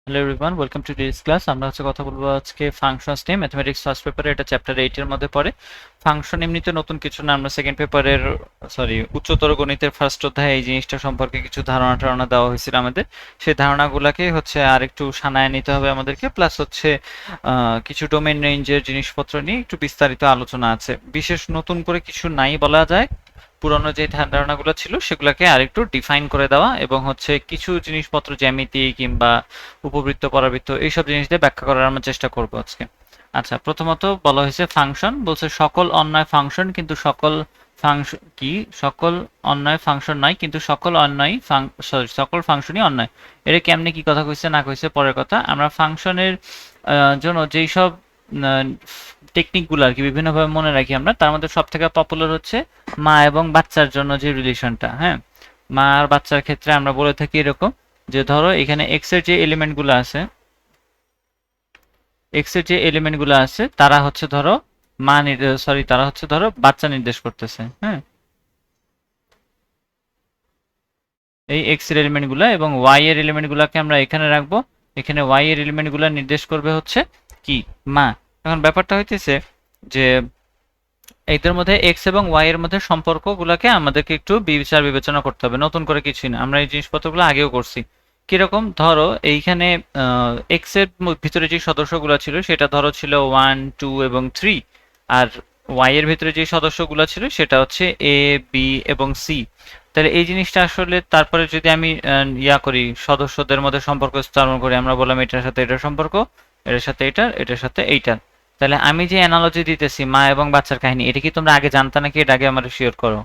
Hello everyone, welcome to this class. আমরা কথা বলবো আজকে ফাংশনস নিয়ে। ম্যাথমেটিক্স ফার্স্ট পেপারে এটা চ্যাপ্টার 8 এর মধ্যে পড়ে। ফাংশন এমনিতে নতুন কিছু না, আমরা সেকেন্ড পেপারের উচ্চতর গণিতের ফার্স্ট অধ্যায়ে এই জিনিসটা সম্পর্কে কিছু ধারণা দেওয়া হয়েছিল আমাদের। সেই ধারণাগুলোকে আর একটু সানায় নিতে হবে আমাদেরকে, প্লাস কিছু ডোমেইন রেঞ্জের জিনিসপত্র নিয়ে একটু বিস্তারিত আলোচনা আছে। বিশেষ নতুন করে কিছু নাই বলা যায়। পুরনো যে ধারণাগুলো ছিল সেগুলোকে আরেকটু ডিফাইন করে দেওয়া, এবং কিছু জিনিসপত্র জ্যামিতি কিংবা উপবৃত্ত পরাবৃত্ত এইসব জিনিস দিয়ে ব্যাখ্যা করার আমরা চেষ্টা করব আজকে। আচ্ছা, প্রথমত বলা হয়েছে ফাংশন, বলছে সকল অন্যায় ফাংশন কিন্তু সকল ফাংশন কি সকল অন্যায় ফাংশন নয়, কিন্তু সকল অন্যায় সকল ফাংশনই অন্যায়। এটা কেমনে কি কথা কইছে না কইছে পরের কথা। আমরা ফাংশনের জন্য যেই সব টেকনিকগুলো আর কি বিভিন্নভাবে মনে রাখি আমরা, তার মধ্যে সব থেকে পপুলার হচ্ছে মা এবং বাচ্চার জন্য যে রিলেশনটা। হ্যাঁ, মা আর বাচ্চার ক্ষেত্রে আমরা বলে থাকি এরকম যে ধরো এখানে এক্স এর যে এলিমেন্টগুলো আছে, তারা ধরো তারা ধরো বাচ্চা নির্দেশ করতেছে। হ্যাঁ, এই এক্স এর এলিমেন্টগুলো এবং ওয়াই এর এলিমেন্টগুলোকে আমরা এখানে রাখবো। এখানে ওয়াই এর এলিমেন্টগুলো নির্দেশ করবে হচ্ছে কি মা। এখন ব্যাপারটা হইতেছে যে এদের মধ্যে এক্স এবং ওয়াই এর মধ্যে সম্পর্কগুলোকে আমাদেরকে একটু বিচার বিবেচনা করতে হবে, নতুন করে কিছুই না, আমরা এই জিনিসপত্রগুলো আগেও করছি। কিরকম ধরো এইখানে এক্স এর ভিতরে যে সদস্যগুলো ছিল সেটা ধরো ছিল 1 2 এবং 3, আর ওয়াই এর ভিতরে যে সদস্যগুলো ছিল সেটা হচ্ছে এ বি এবং সি। তাহলে এই জিনিসটা আসলে তারপরে যদি আমি করি, সদস্যদের মধ্যে সম্পর্ক স্থাপন করি, আমরা বললাম এটার সাথে এটার সম্পর্ক, এটার সাথে এটার, এটার সাথে এইটার। তাহলে আমি যে অ্যানালজি দিতেছি মা এবং বাচ্চার কাহিনী, এটা কি তোমরা আগে জানতা নাকি? এটা আগে আমার শিওর করো।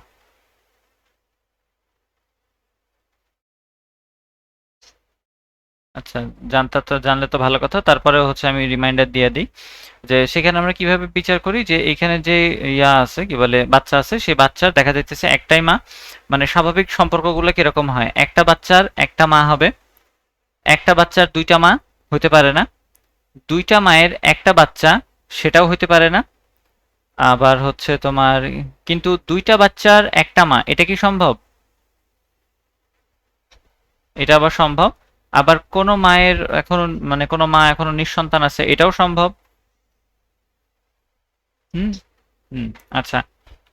আচ্ছা, জানতা তো, জানলে তো ভালো কথা। তারপরে আমি রিমাইন্ডার দিয়ে দিই যে সেখানে আমরা কিভাবে বিচার করি যে এইখানে যে আছে কি বলে বাচ্চা আছে, সেই বাচ্চার দেখা যাইতেছে একটাই মা। মানে স্বাভাবিক সম্পর্কগুলো কিরকম হয়, একটা বাচ্চার একটা মা হবে, একটা বাচ্চার দুইটা মা হতে পারে না, দুইটা মায়ের একটা বাচ্চা সেটাও হতে পারে না। আবার তোমার কিন্তু দুইটা বাচ্চার একটা মা, এটা কি সম্ভব? এটা আবার সম্ভব। আবার কোনো মায়ের এখনো, মানে কোনো মা এখনো নিঃসন্তান আছে, এটাও সম্ভব। হুম, হুম। আচ্ছা,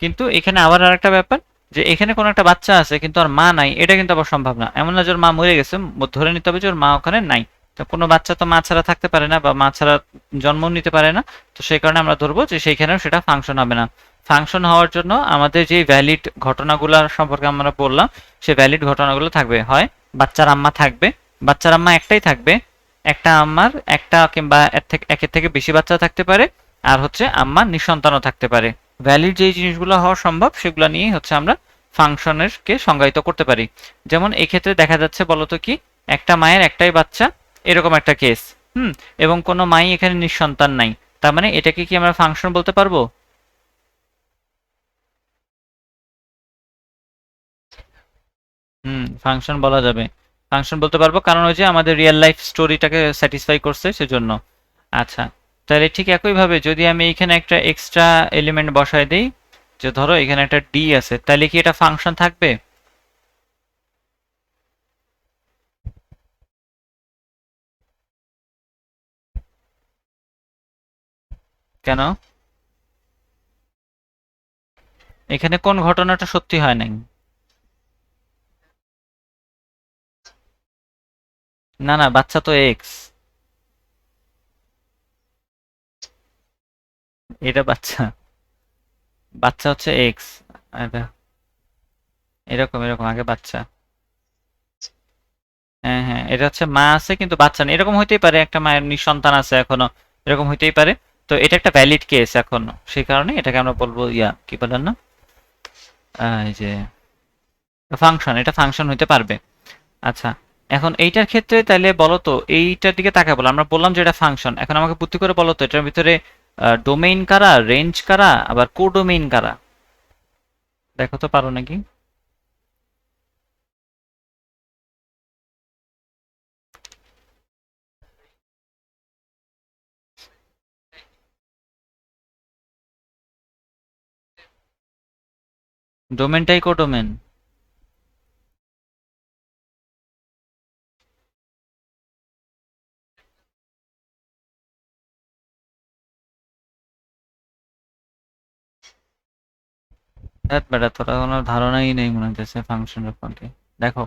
কিন্তু এখানে আবার আরেকটা ব্যাপার, যে এখানে কোনো একটা বাচ্চা আছে কিন্তু আর মা নাই, এটা কিন্তু আবার সম্ভব না। এমন না যে ওর মা মরে গেছে, ধরে নিতে হবে যে ওর মা ওখানে নাই। তো কোনো বাচ্চা তো মা ছাড়া থাকতে পারে না, বা মা ছাড়া জন্ম নিতে পারে না। তো সেই কারণে আমরা ধরবো যে সেইখানেও সেটা ফাংশন হবে না। ফাংশন হওয়ার জন্য আমাদের যে ভ্যালিড ঘটনাগুলোর সম্পর্কে আমরা বললাম, সেই ভ্যালিড ঘটনাগুলো থাকবে, হয় বাচ্চার আম্মা থাকবে, বাচ্চার আম্মা একটাই থাকবে, একটা আম্মার একটা কিংবা একের থেকে বেশি বাচ্চা থাকতে পারে, আর আম্মা নিঃসন্তানও থাকতে পারে। ভ্যালিড যেই জিনিসগুলো হওয়া সম্ভব সেগুলো নিয়েই আমরা ফাংশনের কে সংজ্ঞায়িত করতে পারি। যেমন এই ক্ষেত্রে দেখা যাচ্ছে বলতো কি, একটা মায়ের একটাই বাচ্চা, এরকম একটা কেস। হুম, এবং কোনো মাই এখানে নিঃসন্তান নাই। তার মানে এটাকে কি আমরা ফাংশন বলতে পারবো? হুম, ফাংশন বলা যাবে। ফাংশন বলতে পারবো, কারণ ওই যে আমাদের রিয়েল লাইফ স্টোরিটাকে স্যাটিসফাই করছে সেজন্য। আচ্ছা, তাহলে ঠিক একইভাবে যদি আমি এখানে একটা এক্সট্রা এলিমেন্ট বসায় দেই, যে ধরো এখানে একটা ডি আছে, তাহলে কি এটা ফাংশন থাকবে? কেন? এখানে কোন ঘটনাটা সত্যি হয় নাই? না না, বাচ্চা তো এক্স, এটা বাচ্চা, বাচ্চা হচ্ছে এক্স। এরকম এরকম আগে বাচ্চা। হ্যাঁ হ্যাঁ, এটা মা আছে কিন্তু বাচ্চা নেই, এরকম হইতেই পারে, একটা মায়ের নিঃসন্তান আছে এখনো, এরকম হইতেই পারে। তো এটা একটা ভ্যালিড কেস এখনো, সেই কারণে এটাকে আমরা বলবো কি বলেন না, এই যে ফাংশন, এটা ফাংশন হইতে পারবে। আচ্ছা, এখন এইটার ক্ষেত্রে তাইলে বলো তো, এইটার দিকে তাকায় বলো, আমরা বললাম যে এটা ফাংশন, এখন আমাকে বুদ্ধি করে বলো তো এটার ভিতরে ডোমেইন কারা, রেঞ্জ কারা, আবার কোডোমেইন কারা? দেখো তো পারো নাকি। ডোমেনটাই কোডোমেন। ধ্যাৎ বেটা, তোরা কোনো ধারণাই নেই মনে হচ্ছে ফাংশন সম্পর্কে। দেখো,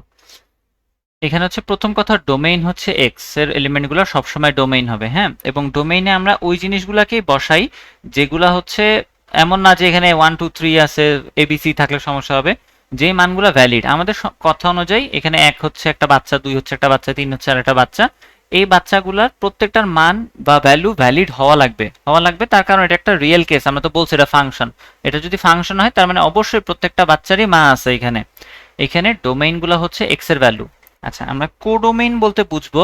এখানে হচ্ছে প্রথম কথা, ডোমেইন হচ্ছে এক্স এর এলিমেন্টগুলো সবসময় ডোমেইন হবে, হ্যাঁ, এবং ডোমেইনে আমরা ওই জিনিসগুলোকেই বসাই যেগুলা হচ্ছে, এমন না যে এখানে 1 2 3 আছে, এবিসি থাকলে সমস্যা হবে। যে মানগুলো ভ্যালিড আমাদের কথা অনুযায়ী, এখানে 1 হচ্ছে একটা বাচ্চা, 2 হচ্ছে একটা বাচ্চা, 3 হচ্ছে আরেকটা বাচ্চা, এই বাচ্চাগুলোর প্রত্যেকটার মান বা ভ্যালু ভ্যালিড হওয়া লাগবে তার কারণ এটা একটা রিয়েল কেস, আমরা তো বলছি এটা ফাংশন। এটা যদি ফাংশন হয় তার মানে অবশ্যই প্রত্যেকটা বাচ্চারই মা আছে এখানে। এখানে ডোমেইনগুলো হচ্ছে এক্স এর ভ্যালু। আচ্ছা, আমরা কোডোমেইন বলতে বুঝবো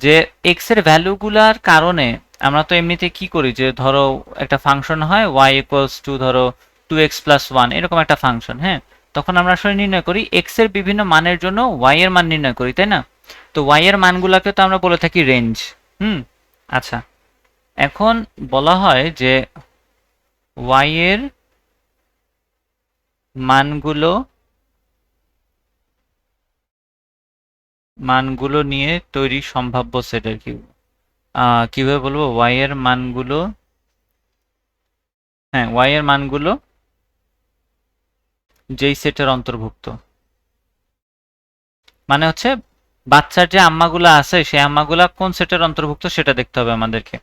যে এক্স এর ভ্যালুগুলার কারণে আমরা তো এমনিতে কি করি, যে ধরো একটা ফাংশন হয় y ইকুয়ালস টু ধরো 2x+1, এরকম একটা ফাংশন, হ্যাঁ, তখন আমরা আসলে নির্ণয় করি এক্স এর বিভিন্ন মানের জন্য y এর মান নির্ণয় করি, তাই না? তো y এর মানগুলোকে তো আমরা বলে থাকি রেঞ্জ। হুম। আচ্ছা, এখন বলা হয় যে y এর মানগুলো মানগুলো নিয়ে তৈরি সম্ভাব্য সেট আর কি। কিভাবে বলবো, y এর মানগুলো, হ্যাঁ, y এর মানগুলো যেই সেটের অন্তর্ভুক্ত, মানে হচ্ছে বাচ্চার যে আম্মাগুলা আছে সেই আম্মাগুলা কোন সেটের অন্তর্ভুক্ত সেটা দেখতে হবে আমাদেরকে।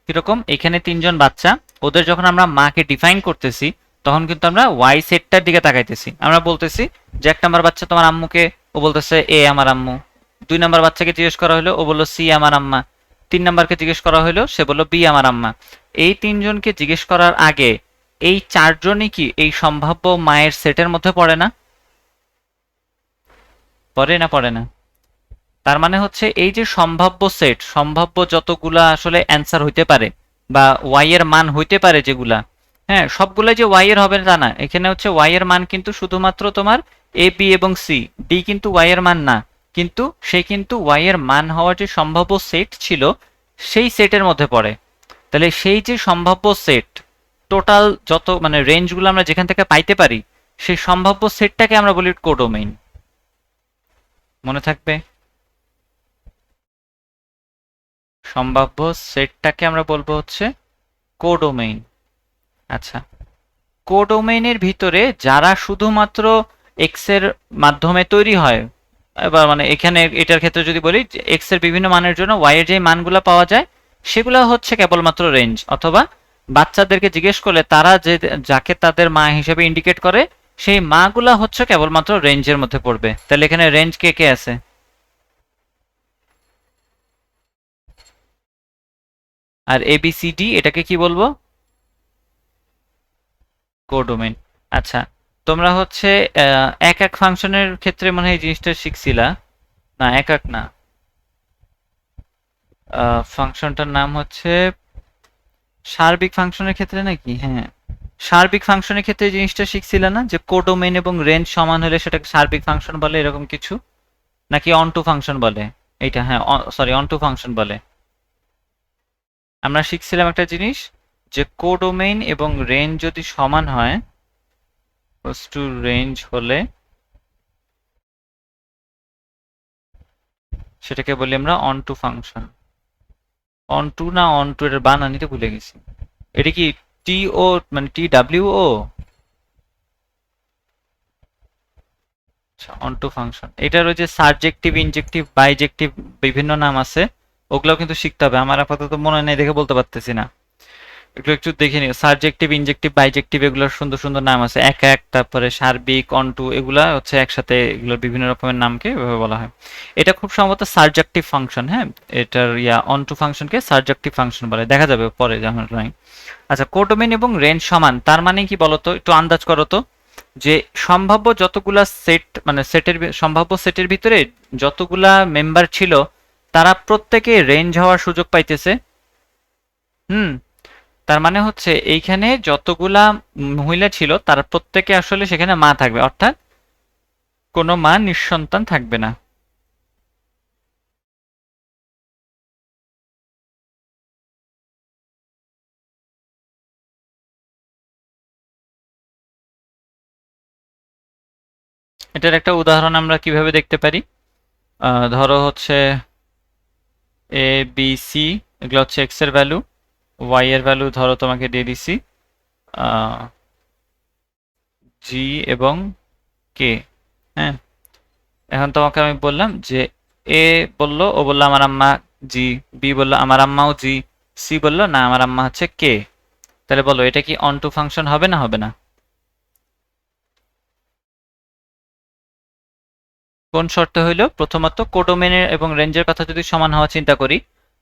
কিরকম, এখানে 3জন বাচ্চা, ওদের যখন আমরা মাকে ডিফাইন করতেছি তখন কিন্তু আমরা ওয়াই সেটটার দিকে তাকাইতেছি। আমরা বলতেছি যে 1 নম্বর বাচ্চা তোমার আম্মুকে, ও বলতেছে এ আমার আম্মু। 2 নম্বর বাচ্চাকে জিজ্ঞেস করা হলো, ও বললো সি আমার আম্মা। 3 নম্বরকে জিজ্ঞেস করা হলো, সে বললো বি আমার আম্মা। এই 3জনকে জিজ্ঞেস করার আগে এই 4জনই কি এই সম্ভাব্য মায়ের সেটের মধ্যে পড়ে না? পড়ে না, পড়ে না? তার মানে হচ্ছে এই যে সম্ভাব্য সেট, সম্ভাব্য যতগুলা আসলে অ্যান্সার হইতে পারে বা ওয়াই এর মান হইতে পারে যেগুলা, হ্যাঁ, সবগুলা যে ওয়াই এর হবে তা না। এখানে হচ্ছে ওয়াই এর মান কিন্তু শুধুমাত্র তোমার এ বি এবং সি, ডি কিন্তু ওয়াই এর মান না, কিন্তু সে কিন্তু ওয়াই এর মান হওয়ার যে সম্ভাব্য সেট ছিল সেই সেটের মধ্যে পড়ে। তাহলে সেই যে সম্ভাব্য সেট, টোটাল যত মানে রেঞ্জগুলো আমরা যেখান থেকে পাইতে পারি, সেই সম্ভাব্য সেটটাকে আমরা বলি কোডোমেইন। মনে থাকবে, সম্ভাব্য সেটটাকে আমরা বলবো হচ্ছে কোডোমেইন। আচ্ছা, কোডোমেইনের ভিতরে যারা শুধুমাত্র এক্স এর মাধ্যমে তৈরি হয়, এবার মানে এখানে এটার ক্ষেত্রে যদি বলি এক্স এর বিভিন্ন মানের জন্য ওয়াই এর যে মানগুলো পাওয়া যায় সেগুলো হচ্ছে কেবলমাত্র রেঞ্জ, অথবা বাচ্চাদেরকে জিজ্ঞেস করলে তারা যে যাকে তাদের মা হিসেবে ইন্ডিকেট করে সেই মাগুলা হচ্ছে কেবলমাত্র রেঞ্জের মধ্যে পড়বে। তাহলে এখানে রেঞ্জ কে কে আছে? আর এ বি সি ডি এটাকে কি বলবো? কোডোমেইন। আচ্ছা, তোমরা হচ্ছে এক এক ফাংশনের ক্ষেত্রে মনে হয় এই জিনিসটা শিখছিলা। না, এক এক না, ফাংশনটার নাম হচ্ছে সার্বিক ফাংশনের ক্ষেত্রে নাকি, হ্যাঁ, সার্বিক ফাংশনের ক্ষেত্রে এই জিনিসটা শিখছিলে না, যে কোডোমেইন এবং রেঞ্জ সমান হলে সেটাকে সার্বিক ফাংশন বলে, এরকম কিছু, নাকি অনটু ফাংশন বলে? এইটা, হ্যাঁ, সরি, অনটু ফাংশন বলে। আমরা শিখছিলাম একটা জিনিস, যে কোডোমেইন এবং রেঞ্জ যদি সমান হয়, টু রেঞ্জ হলে সেটাকে বলি আমরা অনটু ফাংশন। অনটু না অনটু, এর বানানিতে ভুলে গেছি। এটা কি টি ও, মানে টি ডাব্লিউ ও? আচ্ছা, অনটু ফাংশন। এটার ওই যে সাবজেক্টিভ, ইনজেক্টিভ, বাইজেক্টিভ বিভিন্ন নাম আছে, ওগুলোও কিন্তু শিখতে হবে। আমার আপাতত মনে নেই দেখে বলতে পারতেছি না, এগুলো একটু দেখে নিও। সাবজেক্টিভ, ইনজেক্টিভ, বাইজেক্টিভ এগুলোর সুন্দর সুন্দর নাম আছে এক এক, তারপরে সার্বিক, অনটু, এগুলা হচ্ছে একসাথে, এগুলোর বিভিন্ন রকমের নামকে এভাবে বলা হয়। এটা খুব সম্ভবত সাবজেক্টিভ ফাংশন, হ্যাঁ, এটার অনটু ফাংশনকে সাবজেক্টিভ ফাংশন বলে, দেখা যাবে পরে যেমন নাই। আচ্ছা, কোডোমেইন এবং রেঞ্জ সমান তার মানে কি বলতো, একটু আন্দাজ করো তো, যে সম্ভাব্য যতগুলা সেট, মানে সেটের সম্ভাব্য সেটের ভিতরে যতগুলা মেম্বার ছিল তারা প্রত্যেকে রেঞ্জ হওয়ার সুযোগ পাইতেছে। হুম। তার মানে হচ্ছে এইখানে যতগুলা মহিলা ছিল তারা প্রত্যেকে আসলে সেখানে মা থাকবে, অর্থাৎ কোনো মা নিঃসন্তান থাকবে না। এটার একটা উদাহরণ আমরা কিভাবে দেখতে পারি, ধরো হচ্ছে এ বি সি, এগুলো হচ্ছে এক্স এর ভ্যালু, ওয়াই এর ভ্যালু ধরো তোমাকে দিয়ে দিছি জি এবং কে। হ্যাঁ, এখন তোমাকে আমি বললাম যে এ বলল, ও বললো আমার আম্মা জি, বি বললো আমার আম্মাও জি, সি বললো না আমার আম্মা হচ্ছে কে। তাহলে বলো এটা কি অন টু ফাংশন হবে না হবে না? কোন শর্তে হইল? প্রথমত কোডোমেনের এবং রেঞ্জের কথা যদি সমান হওয়া চিন্তা করি,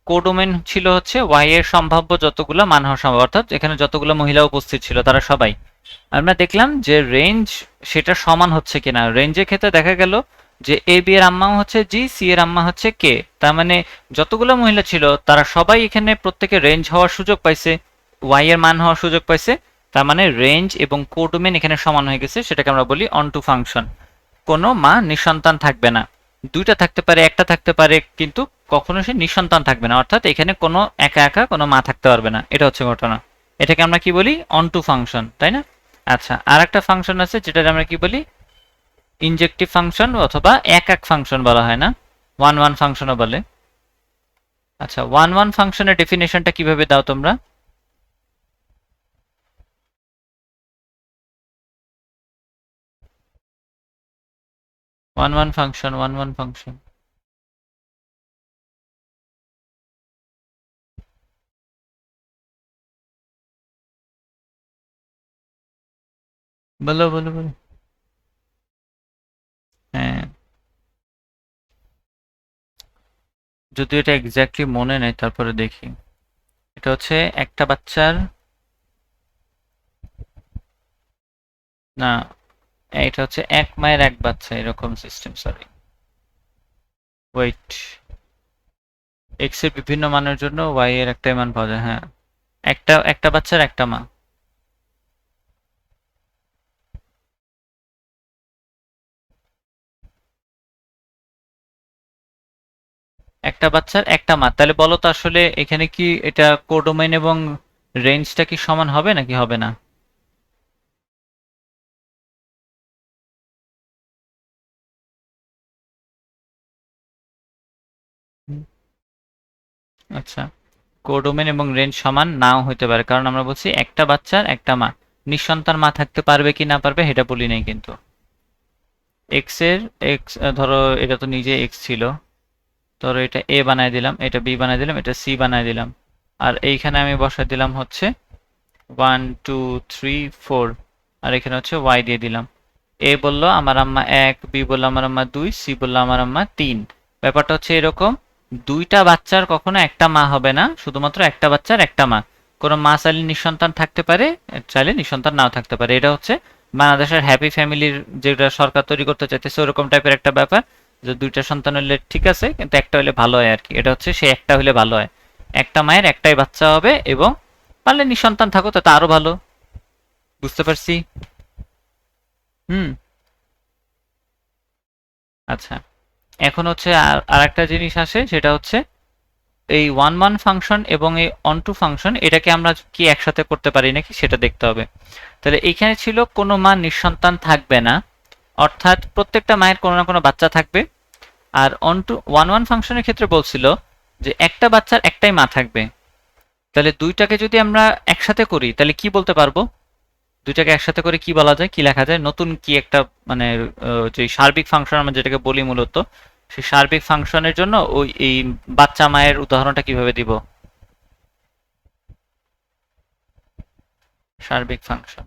কোডোমেন ছিল হচ্ছে ওয়াই এর সম্ভাব্য যতগুলো মান হওয়া সম্ভব, অর্থাৎ এখানে যতগুলো মহিলা উপস্থিত ছিল তারা সবাই। আমরা দেখলাম যে রেঞ্জ সেটা সমান হচ্ছে কিনা। রেঞ্জের ক্ষেত্রে দেখা গেল যে এ বি এর আম্মা হচ্ছে জি, সি এর আম্মা হচ্ছে কে। তার মানে যতগুলো মহিলা ছিল তারা সবাই এখানে প্রত্যেকে রেঞ্জ হওয়ার সুযোগ পাইছে, ওয়াই এর মান হওয়ার সুযোগ পাইছে। তার মানে রেঞ্জ এবং কোডোমেন এখানে সমান হয়ে গেছে, সেটাকে আমরা বলি অন টু ফাংশন। কোনো মা নিঃসন্তান থাকবে না। দুইটা থাকতে পারে, একটা থাকতে পারে, কিন্তু কখনো সে নিঃসন্তান থাকবে না, অর্থাৎ এখানে কোনো একা একা কোনো মা থাকতে পারবে না। এটা হচ্ছে ঘটনা। এটাকে আমরা কি বলি? অন টু ফাংশন, তাই না? আচ্ছা, আর একটা ফাংশন আছে যেটা আমরা কি বলি? ইনজেক্টিভ ফাংশন, অথবা এক এক ফাংশন বলা হয় না, ওয়ান ওয়ান ফাংশনও বলে। আচ্ছা, ওয়ান ওয়ান ফাংশনের ডেফিনেশনটা কিভাবে দাও তোমরা? One one function, one one function বলো বলো বলো। হ্যাঁ, যদি এটা এক্স্যাক্টলি মনে নেই তারপরে দেখি। এটা হচ্ছে একটা বাচ্চার, না, এটা হচ্ছে এক মায়ের এক বাচ্চা, এরকম সিস্টেম। সরি, ওয়েট, এক্স এর বিভিন্ন মানের জন্য ওয়াই এর একটাই মান পাওয়া যায়। হ্যাঁ, একটা একটা বাচ্চার একটা মা। একটা বাচ্চার একটা মা, তাহলে বলো তো আসলে এখানে কি এটা কোডোমেইন এবং রেঞ্জটা কি সমান হবে নাকি হবে না? হুম, আচ্ছা, কোডোমেইন এবং রেঞ্জ সমান নাও হইতে পারে, কারণ আমরা বলছি একটা বাচ্চার একটা মা। নিঃসন্তান মা থাকতে পারবে কি না পারবে সেটা বলি নাই কিন্তু। এক্স এর এক্স, ধরো এটা তো নিজে এক্স ছিল, ধরো এটা এ বানায় দিলাম, এটা বি বানায় দিলাম, এটা সি বানায় দিলাম, আর এইখানে আমি বসায় দিলাম হচ্ছে 1 2 3 4, আর এখানে হচ্ছে ওয়াই দিয়ে দিলাম। এ বলল আমার আম্মা এক, বি বলল আমার আম্মা দুই, সি বলল আমার আম্মা তিন। ব্যাপারটা হচ্ছে এরকম, দুইটা বাচ্চার কখনো একটা মা হবে না, শুধুমাত্র একটা বাচ্চার একটা মা। কোনো মা চাইলে নিঃসন্তান থাকতে পারে, চাইলে নিঃসন্তান নাও থাকতে পারে। এটা হচ্ছে বাংলাদেশের হ্যাপি ফ্যামিলির যেটা সরকার তৈরি করতে চাইতেছে ওরকম টাইপের একটা ব্যাপার, যে দুইটা সন্তান হলে ঠিক আছে, কিন্তু একটা হলে ভালো হয় আর কি। এটা হচ্ছে সে একটা হলে ভালো হয়, একটা মায়ের একটাই বাচ্চা হবে, এবং পারলে নিঃসন্তান থাকো তো আরো ভালো। বুঝতে পারছি? হুম। আচ্ছা, এখন হচ্ছে আর একটা জিনিস আসে, সেটা হচ্ছে এই ওয়ান ওয়ান ফাংশন এবং এই অন টু ফাংশন, এটাকে আমরা কি একসাথে করতে পারি নাকি সেটা দেখতে হবে। তাহলে এইখানে ছিল কোনো মা নিঃসন্তান থাকবে না, অর্থাৎ প্রত্যেকটা মায়ের কোনো না কোনো বাচ্চা থাকবে। আর অন টু ওয়ান ওয়ান ফাংশনের ক্ষেত্রে বলছিল যে একটা বাচ্চার একটাই মা থাকবে। তাহলে দুইটাকে যদি আমরা একসাথে করি তাহলে কি বলতে পারবো? দুইটাকে একসাথে করে কি বলা যায়, কি লেখা যায়, নতুন কি একটা, মানে যে সার্বিক ফাংশন আমরা যেটাকে বলি মূলত, সেই সার্বিক ফাংশনের জন্য ওই এই বাচ্চা মায়ের উদাহরণটা কিভাবে দিব? সার্বিক ফাংশন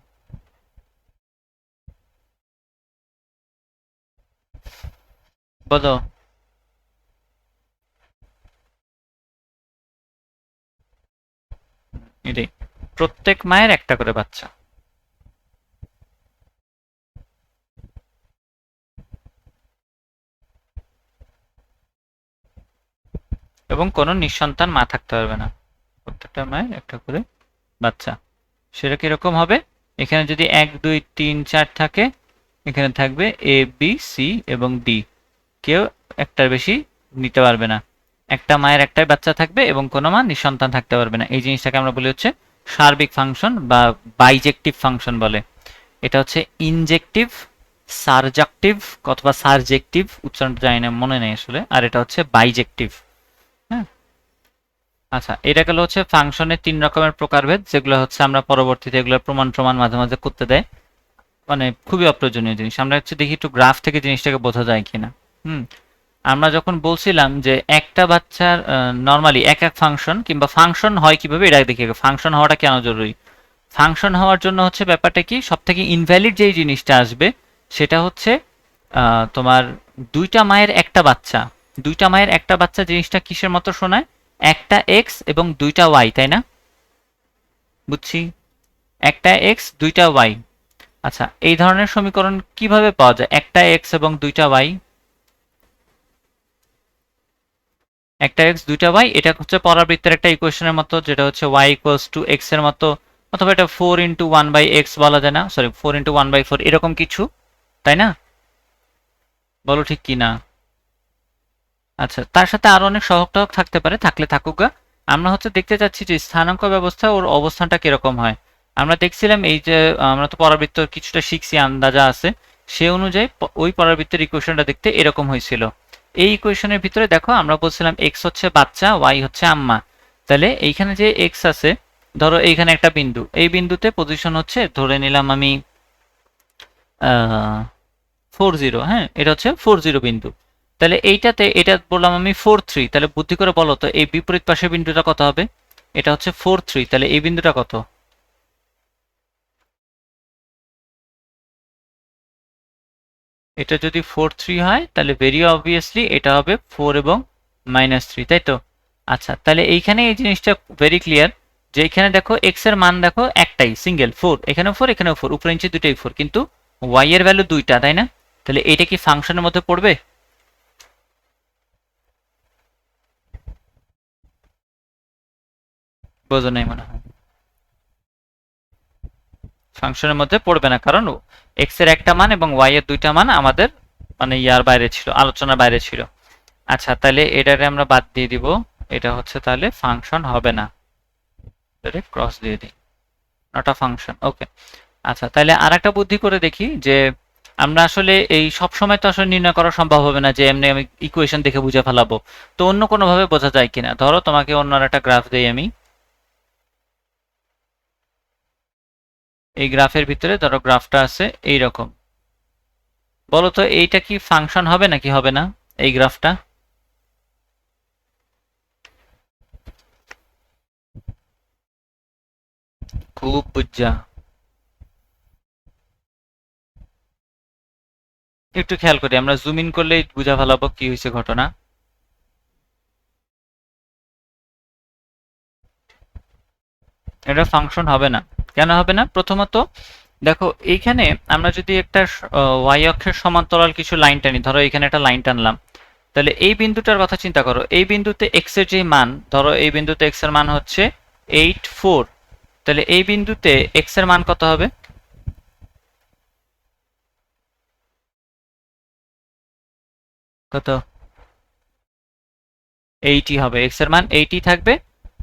বলো। এটাই, প্রত্যেক মায়ের একটা করে বাচ্চা এবং কোনো নিঃসন্তান মা থাকতে পারবে না, প্রত্যেকটা মায়ের একটা করে বাচ্চা। সেটা কিরকম হবে? এখানে যদি 1 2 3 4 থাকে, এখানে থাকবে এ বি সি এবং ডি, কেউ একটার বেশি নিতে পারবে না। একটা মায়ের একটাই বাচ্চা থাকবে এবং কোনো মা নিঃসন্তান থাকতে পারবে না। এই জিনিসটাকে আমরা বলি হচ্ছে সার্বিক ফাংশন বা বাইজেক্টিভ ফাংশন বলে। এটা হচ্ছে ইনজেক্টিভ, সারজাকটিভ অথবা সারজেক্টিভ, উচ্চারণটা জানি না, মনে নেই আসলে। আর এটা হচ্ছে বাইজেক্টিভ। হ্যাঁ, আচ্ছা, এটা গেল হচ্ছে ফাংশনের 3 রকমের প্রকারভেদ, যেগুলো হচ্ছে আমরা পরবর্তীতে এগুলোর প্রমাণ প্রমাণ মাঝে মাঝে করতে দেয়। মানে খুবই অপ্রয়োজনীয় জিনিস। আমরা হচ্ছে দেখি একটু গ্রাফ থেকে জিনিসটাকে বোঝা যায় কিনা। হুম আমরা যখন বলছিলাম যে একটা বাচ্চার নর্মালি এক এক ফাংশন কিংবা ফাংশন হয় কিভাবে এটা দেখি, ফাংশন হওয়াটা কেন জরুরি। ফাংশন হওয়ার জন্য হচ্ছে ব্যাপারটা কি, সব থেকে ইনভ্যালিড যেই জিনিসটা আসবে সেটা হচ্ছে তোমার দুইটা মায়ের একটা বাচ্চা। দুইটা মায়ের একটা বাচ্চা জিনিসটা কিসের মতো শোনায়? একটা এক্স এবং দুইটা ওয়াই, তাই না? বুঝছি, একটা এক্স দুইটা ওয়াই। আচ্ছা, এই ধরনের সমীকরণ কিভাবে পাওয়া যায়? একটা এক্স এবং দুইটা ওয়াই, একটা এক্স দুইটা ওয়াই, এটা হচ্ছে পরাবৃত্তের একটা ইকুয়েশনের মতো, যেটা হচ্ছে ওয়াই ইকুয়ালস টু এক্স এর মতো, অথবা এটা 4 × 1/x বলা যায় না, সরি 4 × 1/4 এরকম কিছু, তাই না? বলো ঠিক কি না? আচ্ছা, তার সাথে আরো অনেক সহগ টহগ থাকতে পারে, থাকলে থাকুক গা। আমরা হচ্ছে দেখতে চাচ্ছি যে স্থানাঙ্ক ব্যবস্থা ওর অবস্থানটা কিরকম হয়। আমরা দেখছিলাম এই যে আমরা তো পরাবৃত্ত কিছুটা শিখছি, আন্দাজা আছে, সে অনুযায়ী ওই পরাবৃত্তের ইকুয়েশনটা দেখতে এরকম হয়েছিল। এই ইকুয়েশনের ভিতরে দেখো আমরা বলছিলাম এক্স হচ্ছে বাচ্চা, ওয়াই হচ্ছে আম্মা। তাহলে এইখানে যে এক্স আছে, ধরো এইখানে একটা বিন্দু, এই বিন্দুতে পজিশন হচ্ছে ধরে নিলাম আমি 40, হ্যাঁ এটা হচ্ছে 40 বিন্দু। তাহলে এইটাতে এটা বললাম আমি 43, তাহলে বুদ্ধি করে বলো তো এই বিপরীত পাশের বিন্দুটা কত হবে? এটা হচ্ছে 43, তাহলে এই বিন্দুটা কত? এটা যদি 43 হয় তাহলে ভেরি অবভিয়াসলি এটা হবে 4 এবং -3, তাই তো? আচ্ছা, তাহলে এইখানে এই জিনিসটা ভেরি ক্লিয়ার যে এখানে দেখো এক্স এর মান দেখো একটাই, সিঙ্গেল 4, এখানেও 4 এখানেও 4, উপরে নিচে দুইটাই 4, কিন্তু ওয়াই এর ভ্যালু দুইটা, তাই না? তাহলে এটা কি ফাংশনের মধ্যে পড়বে? বোঝো নাই মনে হয়। ফাংশনের মধ্যে পড়বে না, কারণ এক্স এর একটা মান এবং ওয়াই এর দুইটা মান আমাদের মানে ইয়ার বাইরে ছিল, আলোচনার বাইরে ছিল। আচ্ছা, তাহলে এটারে আমরা বাদ দিয়ে দিব, এটা হচ্ছে তাহলে ফাংশন হবে না, এটারে ক্রস দিয়ে দিই, নট আ ফাংশন, ওকে। আচ্ছা, তাহলে আর একটা বুদ্ধি করে দেখি যে আমরা আসলে এই সব সময় তো আসলে নির্ণয় করা সম্ভব হবে না যে এমনি আমি ইকুয়েশন দেখে বুঝে ফেলাবো। তো অন্য কোনো ভাবে বোঝা যায় কিনা, ধরো তোমাকে অন্য একটা গ্রাফ দেই আমি। এই গ্রাফের ভিতরে ধরো গ্রাফটা আছে এইরকম, বলো তো এইটা কি ফাংশন হবে নাকি হবে না, এই গ্রাফটা? খুব বুঝা, একটু খেয়াল করি, আমরা জুম ইন করলেই বুঝা ফেলাবো কি হয়েছে ঘটনা। এটা ফাংশন হবে না। কেন হবে না? প্রথমত দেখো এইখানে আমরা যদি একটা ওয়াই অক্ষের সমান্তরাল কিছু লাইন টানি, ধরো এখানে একটা লাইন টানলাম, তাহলে এই বিন্দুটার কথা চিন্তা করো। এই বিন্দুতে এক্স এর যে মান, ধরো এই বিন্দুতে এক্স এর মান হচ্ছে 8, 4, তাহলে এই বিন্দুতে এক্স এর মান কত হবে? কত? 80 হবে, এক্স এর মান 80 থাকবে।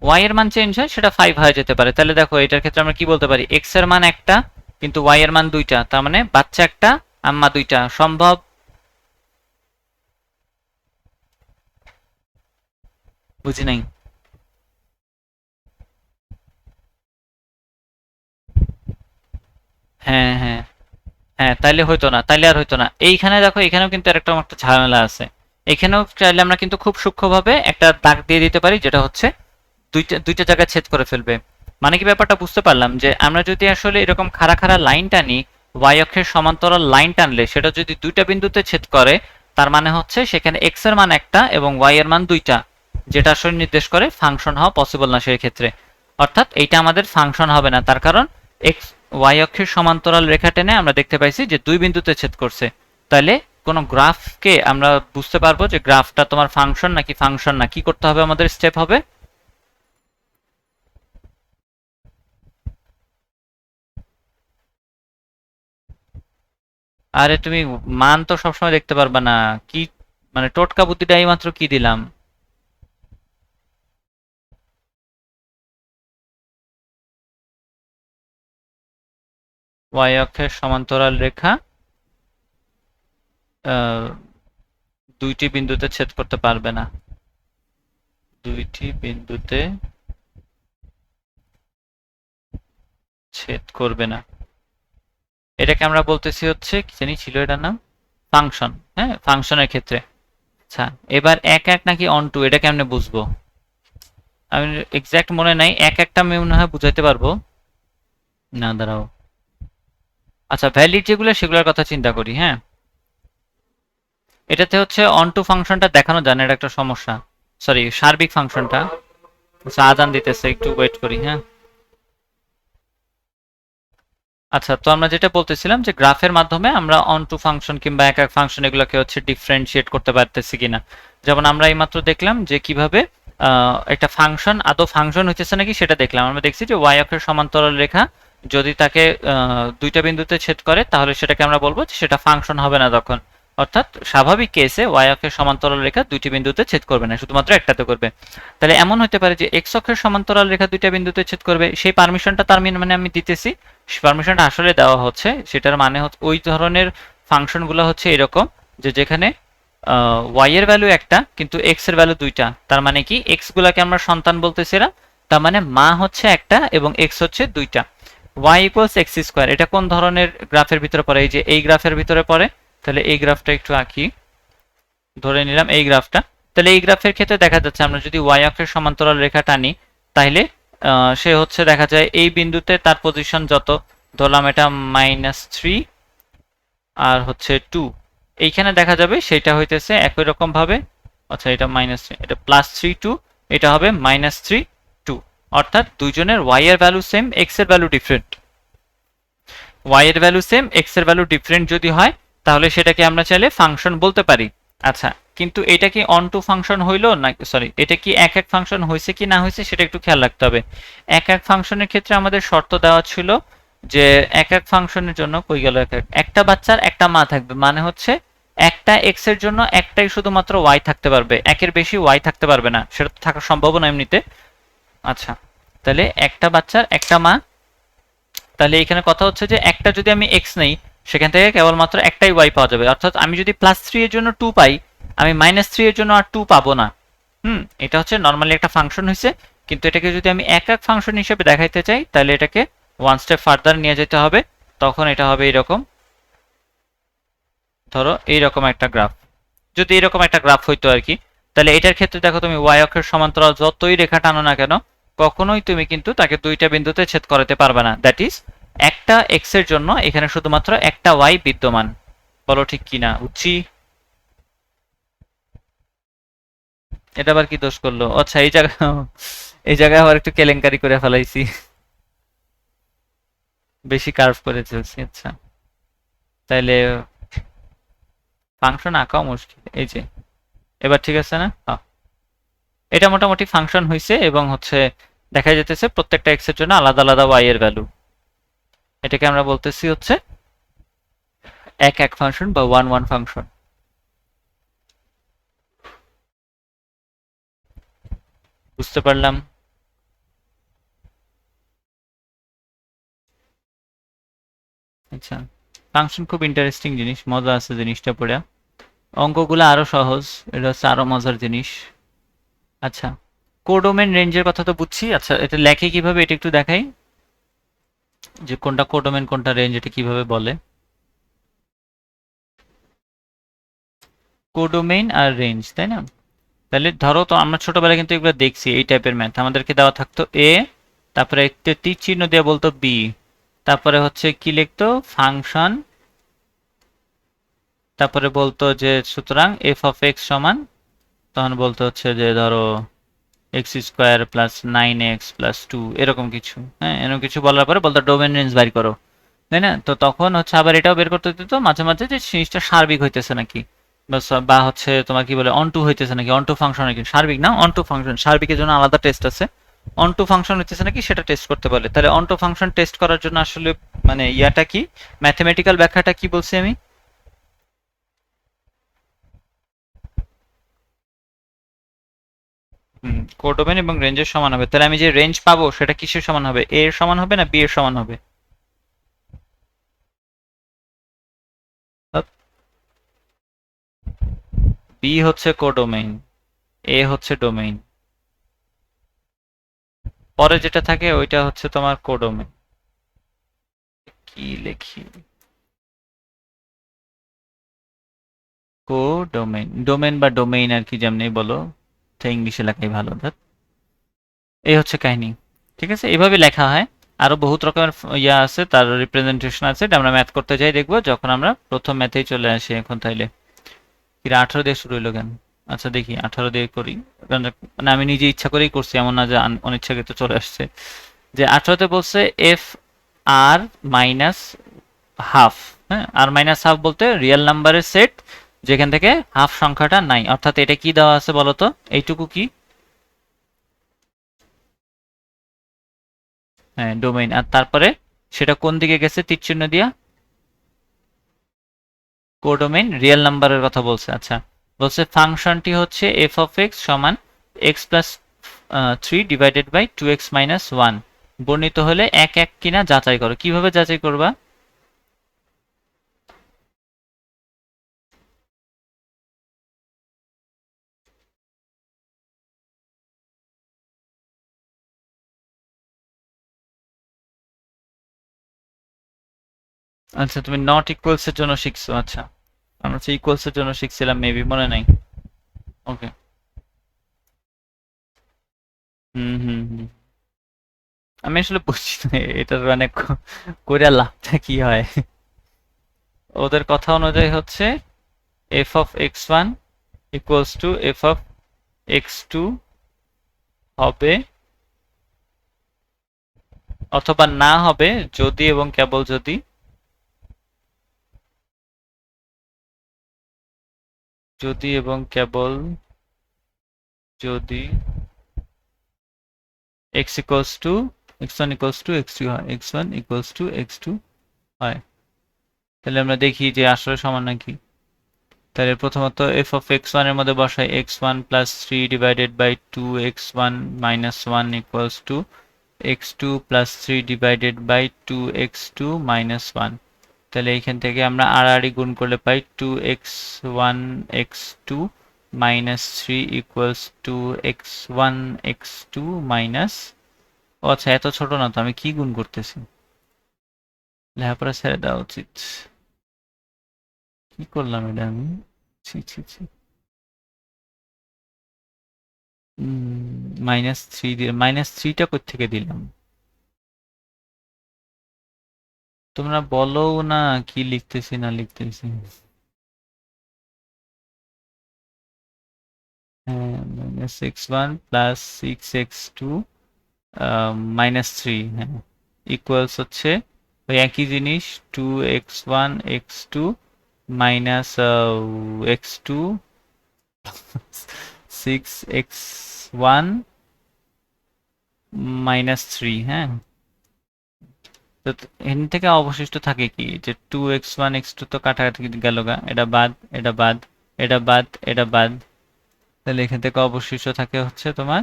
ওয়াই এর মান চেঞ্জ হয়, সেটা 5 হয়ে যেতে পারে। তাহলে দেখো এটার ক্ষেত্রে আমরা কি বলতে পারি, এক্স এর মান একটা কিন্তু ওয়াই এর মান দুইটা, তার মানে বাচ্চা একটা আম্মা দুইটা, সম্ভব? বুঝি নাই। হ্যাঁ হ্যাঁ হ্যাঁ, তাইলে হইতো না, তাইলে আর হইতো না। এইখানে দেখো এখানেও কিন্তু একটা একটা ঝামেলা আছে। এখানেও চাইলে আমরা কিন্তু খুব সূক্ষ্মভাবে একটা দাগ দিয়ে দিতে পারি, যেটা হচ্ছে দুইটা দুইটা জায়গায় ছেদ করে ফেলবে। মানে কি ব্যাপারটা বুঝতে পারলাম যে আমরা যদি আসলে এরকম খাড়া খাড়া লাইন টানি, ওয়াই অক্ষের সমান্তরাল লাইন টানলে সেটা যদি দুইটা বিন্দুতে ছেদ করে, তার মানে হচ্ছে সেখানে এক্স এর মান একটা এবং ওয়াই এর মান দুইটা, যেটা আসলে নির্দেশ করে ফাংশন হওয়া পসিবল না সেই ক্ষেত্রে। অর্থাৎ এইটা আমাদের ফাংশন হবে না, তার কারণ এক্স ওয়াই অক্ষের সমান্তরাল রেখা টেনে আমরা দেখতে পাইছি যে দুই বিন্দুতে ছেদ করছে। তাহলে কোনো গ্রাফকে আমরা বুঝতে পারবো যে গ্রাফটা তোমার ফাংশন নাকি ফাংশন না, কি করতে হবে আমাদের স্টেপ হবে? আরে তুমি মান তো সবসময় দেখতে পারবা না, কি মানে টোটকা বুদ্ধিটা এই মাত্র কি দিলাম। ওয়াই অক্ষের সমান্তরাল রেখা আহ, দুইটি বিন্দুতে ছেদ করতে পারবে না, দুইটি বিন্দুতে ছেদ করবে না। এটাকে আমরা বলতেছি হচ্ছে কি জানি ছিল এটার নাম, ফাংশন। হ্যাঁ, ফাংশনের ক্ষেত্রে। আচ্ছা, এবার এক এক নাকি অন টু এটা কেমনে বুঝবো? আমি এক্সাক্ট মনে নাই, এক একটা আমি মনে হয় বুঝাইতে পারবো না, দাঁড়াও। আচ্ছা, ভ্যালিড যেগুলো সেগুলোর কথা চিন্তা করি। হ্যাঁ, এটাতে হচ্ছে অন টু ফাংশনটা দেখানো যায় না, এটা একটা সমস্যা। সরি, সার্বিক ফাংশনটা। আচ্ছা, আজান দিতেছে, একটু ওয়েট করি। হ্যাঁ, আচ্ছা, তো আমরা যেটা বলতেছিলাম যে গ্রাফের মাধ্যমে আমরা অন টু ফাংশন কিংবা এক এক ফাংশন এগুলোকে হচ্ছে ডিফারেন্সিয়েট করতে পারতেছি কিনা। যেমন আমরা এইমাত্র দেখলাম যে কিভাবে একটা ফাংশন আদৌ ফাংশন হইতেছে নাকি সেটা দেখলাম। আমরা দেখছি যে ওয়াই অক্ষের সমান্তরাল রেখা যদি তাকে দুইটা বিন্দুতে ছেদ করে তাহলে সেটাকে আমরা বলবো যে সেটা ফাংশন হবে না তখন। অর্থাৎ স্বাভাবিক কেসে ওয়াই অক্ষের সমান্তরাল রেখা দুইটি বিন্দুতে ছেদ করবে না, শুধুমাত্র একটাতে করবে। তাহলে এমন হতে পারে যে এক্স অক্ষের সমান্তরাল রেখা দুইটা বিন্দুতে ছেদ করবে, সেই পারমিশনটা তার মানে আমি দিতেছি, পারমিশনটা আসলে দেওয়া হচ্ছে, সেটার মানে হচ্ছে ওই ধরনের ফাংশনগুলো হচ্ছে এরকম যে যেখানে ওয়াই এর ভ্যালু একটা কিন্তু এক্স এর ভ্যালু দুইটা। তার মানে কি, এক্স গুলাকে আমরা সন্তান বলতেছিলাম, তার মানে মা হচ্ছে একটা এবং এক্স হচ্ছে দুইটা। ওয়াই ইকুয়ালস এক্স স্কোয়ার, এটা কোন ধরনের গ্রাফের ভিতরে পড়ে? এই যে এই গ্রাফের ভিতরে পড়ে। তাহলে এই গ্রাফটা একটু আঁকি, ধরে নিলাম এই গ্রাফটা। তাহলে এই গ্রাফের ক্ষেত্রে দেখা যাচ্ছে আমরা যদি ওয়াই অক্ষের সমান্তরাল রেখা টানি তাহলে সে হচ্ছে দেখা যায় এই বিন্দুতে তার পজিশন যত, ধরলাম এটা -3 আর হচ্ছে 2, এইখানে দেখা যাবে সেটা হইতেছে একই রকম ভাবে। আচ্ছা, এটা -3, এটা +3 2, এটা হবে -3 2। অর্থাৎ দুইজনের ওয়াই এর ভ্যালু সেম, এক্স এর ভ্যালু ডিফারেন্ট। ওয়াই এর ভ্যালু সেম, এক্স এর ভ্যালু ডিফারেন্ট যদি হয় তাহলে সেটাকে আমরা চাইলে ফাংশন বলতে পারি। আচ্ছা, কিন্তু এটা কি অন টু ফাংশন হইলো না, সরি, এটা কি এক এক ফাংশন হয়েছে কি না হয়েছে সেটা একটু খেয়াল রাখতে হবে। এক এক ফাংশনের ক্ষেত্রে আমাদের শর্ত দেওয়া ছিল যে এক এক ফাংশনের জন্য কই গেল, এক এক একটা বাচ্চার একটা মা থাকবে, মানে হচ্ছে একটা এক্স এর জন্য একটাই শুধুমাত্র ওয়াই থাকতে পারবে, একের বেশি ওয়াই থাকতে পারবে না, সেটা তো থাকা সম্ভব না এমনিতে। আচ্ছা, তাহলে একটা বাচ্চার একটা মা। তাহলে এখানে কথা হচ্ছে যে একটা যদি আমি এক্স নেই সেখান থেকে কেবলমাত্র একটাই ওয়াই পাওয়া যাবে। অর্থাৎ আমি যদি +3 এর জন্য 2 পাই, আমি -3 এর জন্য আর 2 পাবো না। এটা হচ্ছে নর্মালি একটা ফাংশন হয়েছে, কিন্তু এটাকে যদি আমি এক এক ফাংশন হিসেবে দেখাইতে চাই তাহলে এটাকে ওয়ান স্টেপ ফার্দার নিয়ে যেতে হবে। তখন এটা হবে এরকম, ধরো এইরকম একটা গ্রাফ। যদি এরকম একটা গ্রাফ হইতো আর কি, তাহলে এটার ক্ষেত্রে দেখো তুমি ওয়াই অক্ষের সমান্তরাল যতই রেখা টানো না কেন কখনোই তুমি কিন্তু তাকে দুইটা বিন্দুতে ছেদ করাতে পারবে না। দ্যাট ইজ, একটা এক্স এর জন্য এখানে শুধুমাত্র একটা ওয়াই বিদ্যমান। বলো ঠিক কিনা, বুঝছি? এটা আবার কি দোষ করলো? আচ্ছা, এই জায়গায় আবার একটু কেলেঙ্কারি করে ফেলাইছি, বেশি কার্ভ করে ফেলছি। আচ্ছা, তাইলে ফাংশন আঁকাও মুশকিল। এই যে এবার ঠিক আছে না? হ্যাঁ, এটা মোটামুটি ফাংশন হয়েছে এবং হচ্ছে দেখা যেতেছে প্রত্যেকটা এক্স এর জন্য আলাদা আলাদা ওয়াই এর ভ্যালু। এটাকে আমরা বলতেছি হচ্ছে এক এক ফাংশন বা ওয়ান ওয়ান ফাংশন। বুঝতে পারলাম। আচ্ছা, ফাংশন খুব ইন্টারেস্টিং জিনিস, মজা আছে জিনিসটা পড়ে। অঙ্কগুলো আরো সহজ, এটা হচ্ছে আরো মজার জিনিস। আচ্ছা, কোডোমেন রেঞ্জের কথা তো বুঝছি। আচ্ছা, এটা লেখে কিভাবে এটা একটু দেখাই, যে কোনটা কোডোমেন কোনটা রেঞ্জ এটা কিভাবে বলে। কোডোমেইন আর রেঞ্জ, তাই না? তাহলে ধরো, তো আমরা ছোটবেলায় কিন্তু এগুলো দেখছি, এই টাইপের ম্যাথ আমাদেরকে দেওয়া থাকতো এ, তারপরে একটা তীর চিহ্ন দিয়ে বলতো বি, তারপরে হচ্ছে কি লিখতো ফাংশন, তারপরে বলতো যে সুতরাং এফ অফ এক্স সমান, তখন বলতো হচ্ছে যে ধরো x square plus 9x plus 2, এরকম কিছু। হ্যাঁ, এরকম কিছু বলার পরে বলতো ডোমেন রেঞ্জ বের করো, তাই না? তো তখন হচ্ছে আবার এটাও বের করতে দিত মাঝে মাঝে যে জিনিসটা সার্বিক হইতেছে নাকি, বা হচ্ছে তোমার কি বলে অন টু হইতেছে নাকি, অন টু ফাংশন নাকি, সার্বিক না অন টু ফাংশন, সার্বিকের জন্য আলাদা টেস্ট আছে, অন টু ফাংশন হইতেছে নাকি সেটা টেস্ট করতে বলে। তাহলে অন টু ফাংশন টেস্ট করার জন্য আসলে মানে ইয়াটা কি, ম্যাথমেটিক্যাল ব্যাখ্যাটা কি বলছি আমি? কোডোমেন এবং রেঞ্জের সমান হবে। তাহলে আমি যে রেঞ্জ পাবো সেটা কিসের সমান হবে, এ এর সমান হবে না বি এর সমান হবে? বি হচ্ছে কোডোমেইন, এ হচ্ছে ডোমেইন, পরে যেটা থাকে ওইটা হচ্ছে তোমার কোডোমেইন। কি লিখি, কোডোমেইন, ডোমেন বা ডোমেইন আর কি যেমনি বলো, তো ইংলিশে লেখাই ভালো। এই হচ্ছে কাহিনী। ঠিক আছে, এইভাবে লেখা হয়। আরো বহুত রকমের ইয়া আছে, তার রিপ্রেজেন্টেশন আছে, এটা আমরা ম্যাথ করতে যাই দেখবো যখন আমরা প্রথম ম্যাথেই চলে আসি এখন। তাইলে কি 18 দিয়ে শুরু হইলো কেন? আচ্ছা দেখি 18 দিয়ে করি। মানে আমি নিজে ইচ্ছা করেই করছি, এমন না যে অনিচ্ছাকৃত চলে আসছে। যে 18তে বলছে এফ আর মাইনাস হাফ। হ্যাঁ, আর মাইনাস হাফ বলতে রিয়েল নাম্বারের সেট যেখান থেকে হাফ সংখ্যাটা নাই। অর্থাৎ এটা কি দেওয়া আছে বলতো, এইটুকু কি? হ্যাঁ, ডোমেইন। আর তারপরে সেটা কোন দিকে গেছে তীর চিহ্ন দিয়া? কোডোমেইন রিয়েল নাম্বারের কথা বলছে। আচ্ছা, বলছে ফাংশনটি হচ্ছে এফ অফ এক্স সমান x plus 3 divided by 2x minus 1 বর্ণিত হলে এক এক কিনা যাচাই করো। কিভাবে যাচাই করবা? আচ্ছা, তুমি নট ইকুয়ালস এর জন্য শিখছো। আচ্ছা, আমরা হচ্ছে ইকুয়ালস এর জন্য শিখছিলাম, মেবি মনে নাই। ওকে। হুম হুম হুম। আমি আসলে বুঝছি না এটার মানে করে লাভটা কি হয়। ওদের কথা অনুযায়ী হচ্ছে f of x one equals to f of x two হবে অথবা না হবে যদি এবং কেবল যদি যদি এবং কেবল যদি x equals to x1 equals to x2 হয়, x1 ইকুয়ালস টু x2 হয়। তাহলে আমরা দেখি যে আসলে সমান নাকি। তাহলে প্রথমত f অফ x1 এর মধ্যে বসাই x1 plus 3 divided by 2x1 minus 1 equals to x2 plus 3 divided by 2x2 minus 1। তাহলে এইখান থেকে আমরা আড়াআড়ি গুণ করলে পাই 2x1 x2 minus 3 equals to x1 x2 minus. ও আচ্ছা, এত ছোট না তো, আমি কি গুণ করতেছি? লেখাপড়া ছেড়ে দেওয়া উচিত। কি করলাম এটা আমি? ছি ছি ছি। মাইনাস থ্রি দিয়ে মাইনাস থ্রিটা কোত্থেকে দিলাম? তোমরা বলো না কি লিখতেছি না লিখতেছি। হ্যাঁ, minus x one plus 6x2 minus 3। হ্যাঁ, ইকুয়ালস হচ্ছে ওই একই জিনিস, 2x1 x2 minus x2 6x1 minus 3। হ্যাঁ, তো এখান থেকে অবশিষ্ট থাকে কি, যে 2x1 x2 তো কাটাকাটি গেল গা, এটা বাদ, এটা বাদ, এটা বাদ, এটা বাদ। তাহলে এখান থেকে অবশিষ্ট থাকে হচ্ছে তোমার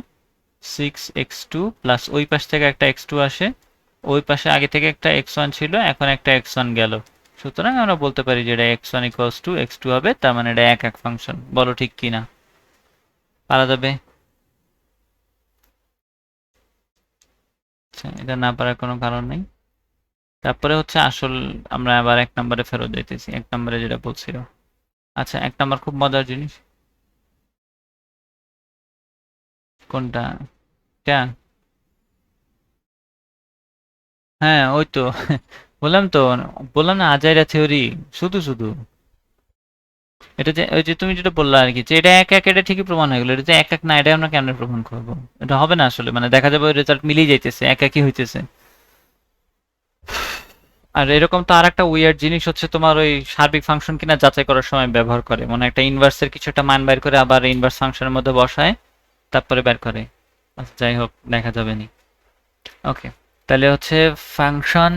6x2 প্লাস ওই পাশ থেকে একটা x2 আসে, ওই পাশে আগে থেকে একটা x1 ছিল, এখন একটা x1 গেল। সুতরাং আমরা বলতে পারি যে এটা x1 ইকুয়ালস টু x2 হবে, তার মানে এটা এক এক ফাংশন। বলো ঠিক কি না? পারা যাবে? আচ্ছা, এটা না পারার কোনো কারণ নেই। তারপরে হচ্ছে আসল, আমরা আবার এক নম্বরে ফেরত যাইতেছি, এক নম্বরে যেটা বলছিল। আচ্ছা, এক নম্বর খুব মজার জিনিস। কোনটা? এটা? হ্যাঁ, ওই তো। বললাম তো, বললাম না আজাইরা থিওরি, শুধু শুধু। এটা যে ওই যে তুমি যেটা বললা আর কি, যে এটা এক এক, এটা ঠিকই প্রমাণ হয়ে গেল। এটা যে এক এক না, এটা আমরা কেমনে প্রমাণ করবো? এটা হবে না আসলে, মানে দেখা যাবে রেজাল্ট মিলেই যাইতেছে, এক একই হইতেছে। আর এরকম তো আর একটা উইয়ার্ড জিনিস হচ্ছে, তোমার ওই সার্বিক ফাংশন কিনা যাচাই করার সময় ব্যবহার করে, মানে একটা ইনভার্সের কিছু একটা মান বের করে আবার ইনভার্স ফাংশনের মধ্যে বসায়, তারপরে বের করে। আচ্ছা, যাই হোক, দেখা যাবে নি। ওকে, তাহলে হচ্ছে ফাংশন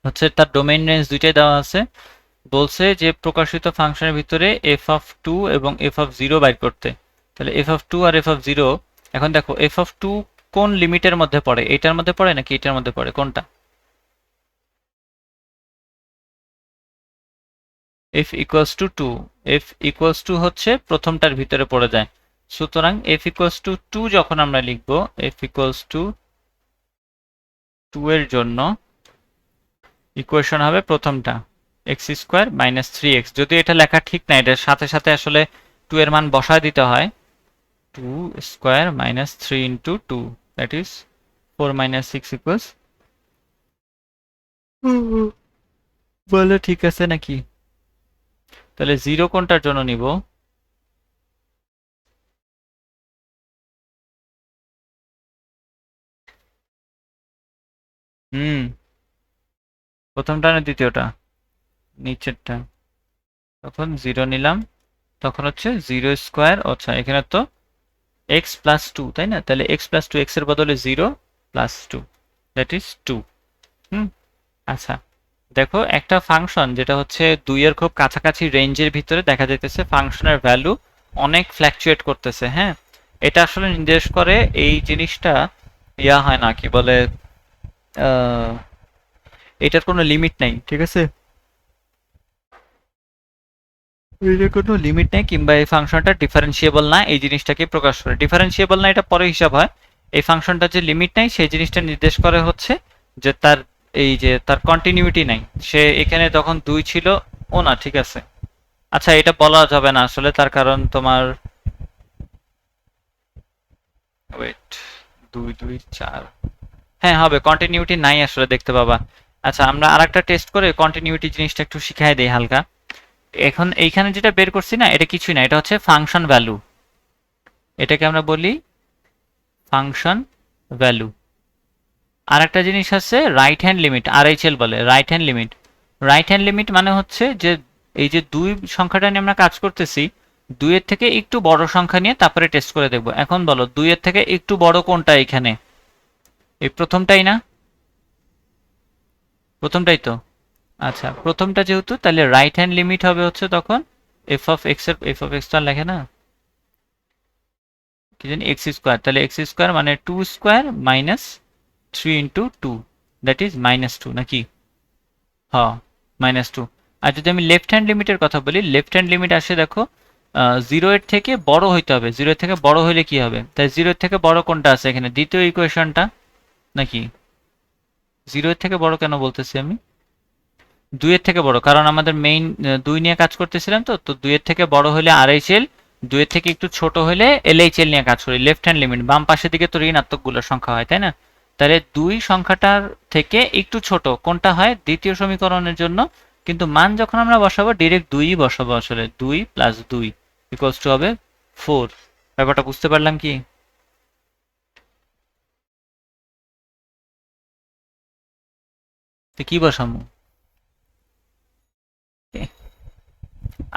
হচ্ছে তার ডোমেইন রেঞ্জ দুইটাই দেওয়া আছে। বলছে যে প্রকাশিত ফাংশনের ভিতরে এফ অফ টু এবং এফ অফ জিরো বাইর করতে। তাহলে এফ অফ টু আর এফ অফ জিরো, এখন দেখো এফ অফ টু কোন লিমিটের মধ্যে পড়ে? এটার মধ্যে পড়ে নাকি এটার মধ্যে পড়ে, কোনটা? F equals to two. F equals to হচ্ছে প্রথমটার ভিতরে পড়ে যায়। সুতরাং এফ ইকুয়ালস টু টু যখন আমরা লিখবো, এফ ইকুয়ালস টু টু এর জন্য ইকুয়েশন হবে প্রথমটা। এক্স স্কোয়ার মাইনাস 3x, যদি এটা লেখা ঠিক না, এটার সাথে সাথে আসলে 2 এর মান বসায় দিতে হয়। 2 square minus 3 into 2, that is 4 minus 6 equals, বলে ঠিক আছে নাকি? তাহলে 0 কোনটার জন্য নিব? হুম, প্রথমটা না দ্বিতীয়টা? নিচেরটা। তখন 0 নিলাম, তখন হচ্ছে 0 স্কোয়ার, আচ্ছা এখানে তো x প্লাস 2, তাই না? তাহলে x প্লাস 2, x এর বদলে 0 প্লাস 2, দ্যাট ইজ 2। হুম, আচ্ছা দেখো, একটা ফাংশন যেটা হচ্ছে 2 এর খুব কাছাকাছি রেঞ্জের ভিতরে দেখা যাইতেছে ফাংশনের ভ্যালু অনেক ফ্ল্যাকচুয়েট করতেছে, হ্যাঁ, এটা আসলে নির্দেশ করে এই জিনিসটা ইয়া হয় না, কি বলে, আহ, এটার কোনো লিমিট নাই, ঠিক আছে? এটার কোনো লিমিট নেই, কিংবা এই ফাংশনটা ডিফারেন্সিয়েবল না, এই জিনিসটাকে প্রকাশ করে। ডিফারেন্সিয়েবল না এটা পরে হিসাব হয়, এই ফাংশনটা যে লিমিট নাই সেই জিনিসটা নির্দেশ করে হচ্ছে যে তার এই যে তার কন্টিনিউটি নাই, সে এখানে তখন 2 ছিল, ও না, ঠিক আছে। আচ্ছা এটা বলা যাবে না আসলে, তার কারণ তোমার ওয়েট 2 2 4, হ্যাঁ হবে, কন্টিনিউটি নাই আসলে, দেখতে পাবা। আচ্ছা আমরা আরেকটা টেস্ট করে কন্টিনিউটি জিনিসটা একটু শিখাই দেই হালকা। এখন এইখানে যেটা বের করছি না, এটা কিছুই না, এটা হচ্ছে ফাংশন ভ্যালু, এটাকে আমরা বলি ফাংশন ভ্যালু। আর একটা জিনিস আছে রাইট হ্যান্ড লিমিট, আরএইচএল বলে right hand limit. Right hand limit মানে হচ্ছে যে এই যে 2 সংখ্যাটা নিয়ে আমরা কাজ করতেছি, 2 এর থেকে একটু বড় সংখ্যা নিয়ে তারপরে টেস্ট করে দেখব। এখন বলো 2 এর থেকে একটু বড় কোনটা এখানে? এই প্রথমটাই না? প্রথমটাই তো। আচ্ছা প্রথমটা যেহেতু, তাহলে রাইট হ্যান্ড লিমিট হবে হচ্ছে তখন এফ অফ এক্স এর, এফ অফ এক্স তো আর লেখে না, কি জানি, এক্স স্কোয়ার, তাহলে এক্স স্কোয়ার মানে 2 square minus 3 into 2, that is minus 2 নাকি? হ্যাঁ, মাইনাস 2। আর যদি আমি লেফট হ্যান্ড লিমিটের কথা বলি, লেফট হ্যান্ড লিমিট আসে দেখো 0 এর থেকে বড় হইতে হবে, 0 এর থেকে বড় হইলে কি হবে? তাই 0 এর থেকে বড় কোনটা আছে এখানে, দ্বিতীয় ইকুয়েশনটা নাকি? 0 এর থেকে বড় কেন বলতেছি আমি? 2 এর থেকে বড়, কারণ আমাদের মেইন 2 নিয়ে কাজ করতেছিলাম, তো তো 2 এর থেকে বড় হলে আরএইচএল, 2 এর থেকে একটু ছোট হলে এলএইচএল নিয়ে কাজ করি। লেফট হ্যান্ড লিমিট বাম পাশের দিকে তো ঋণাত্মক গুলোর সংখ্যা হয়, তাই না? তাহলে 2 সংখ্যাটার থেকে একটু ছোট কোনটা হয় দ্বিতীয় সমীকরণের জন্য, কিন্তু মান যখন আমরা বসাবো ডিরেক্ট 2ই বসাবো, আসলে 2 প্লাস 2 ইকুয়ালস টু হবে 4। ব্যাপারটা বুঝতে পারলাম কি? তো কি বসাবো?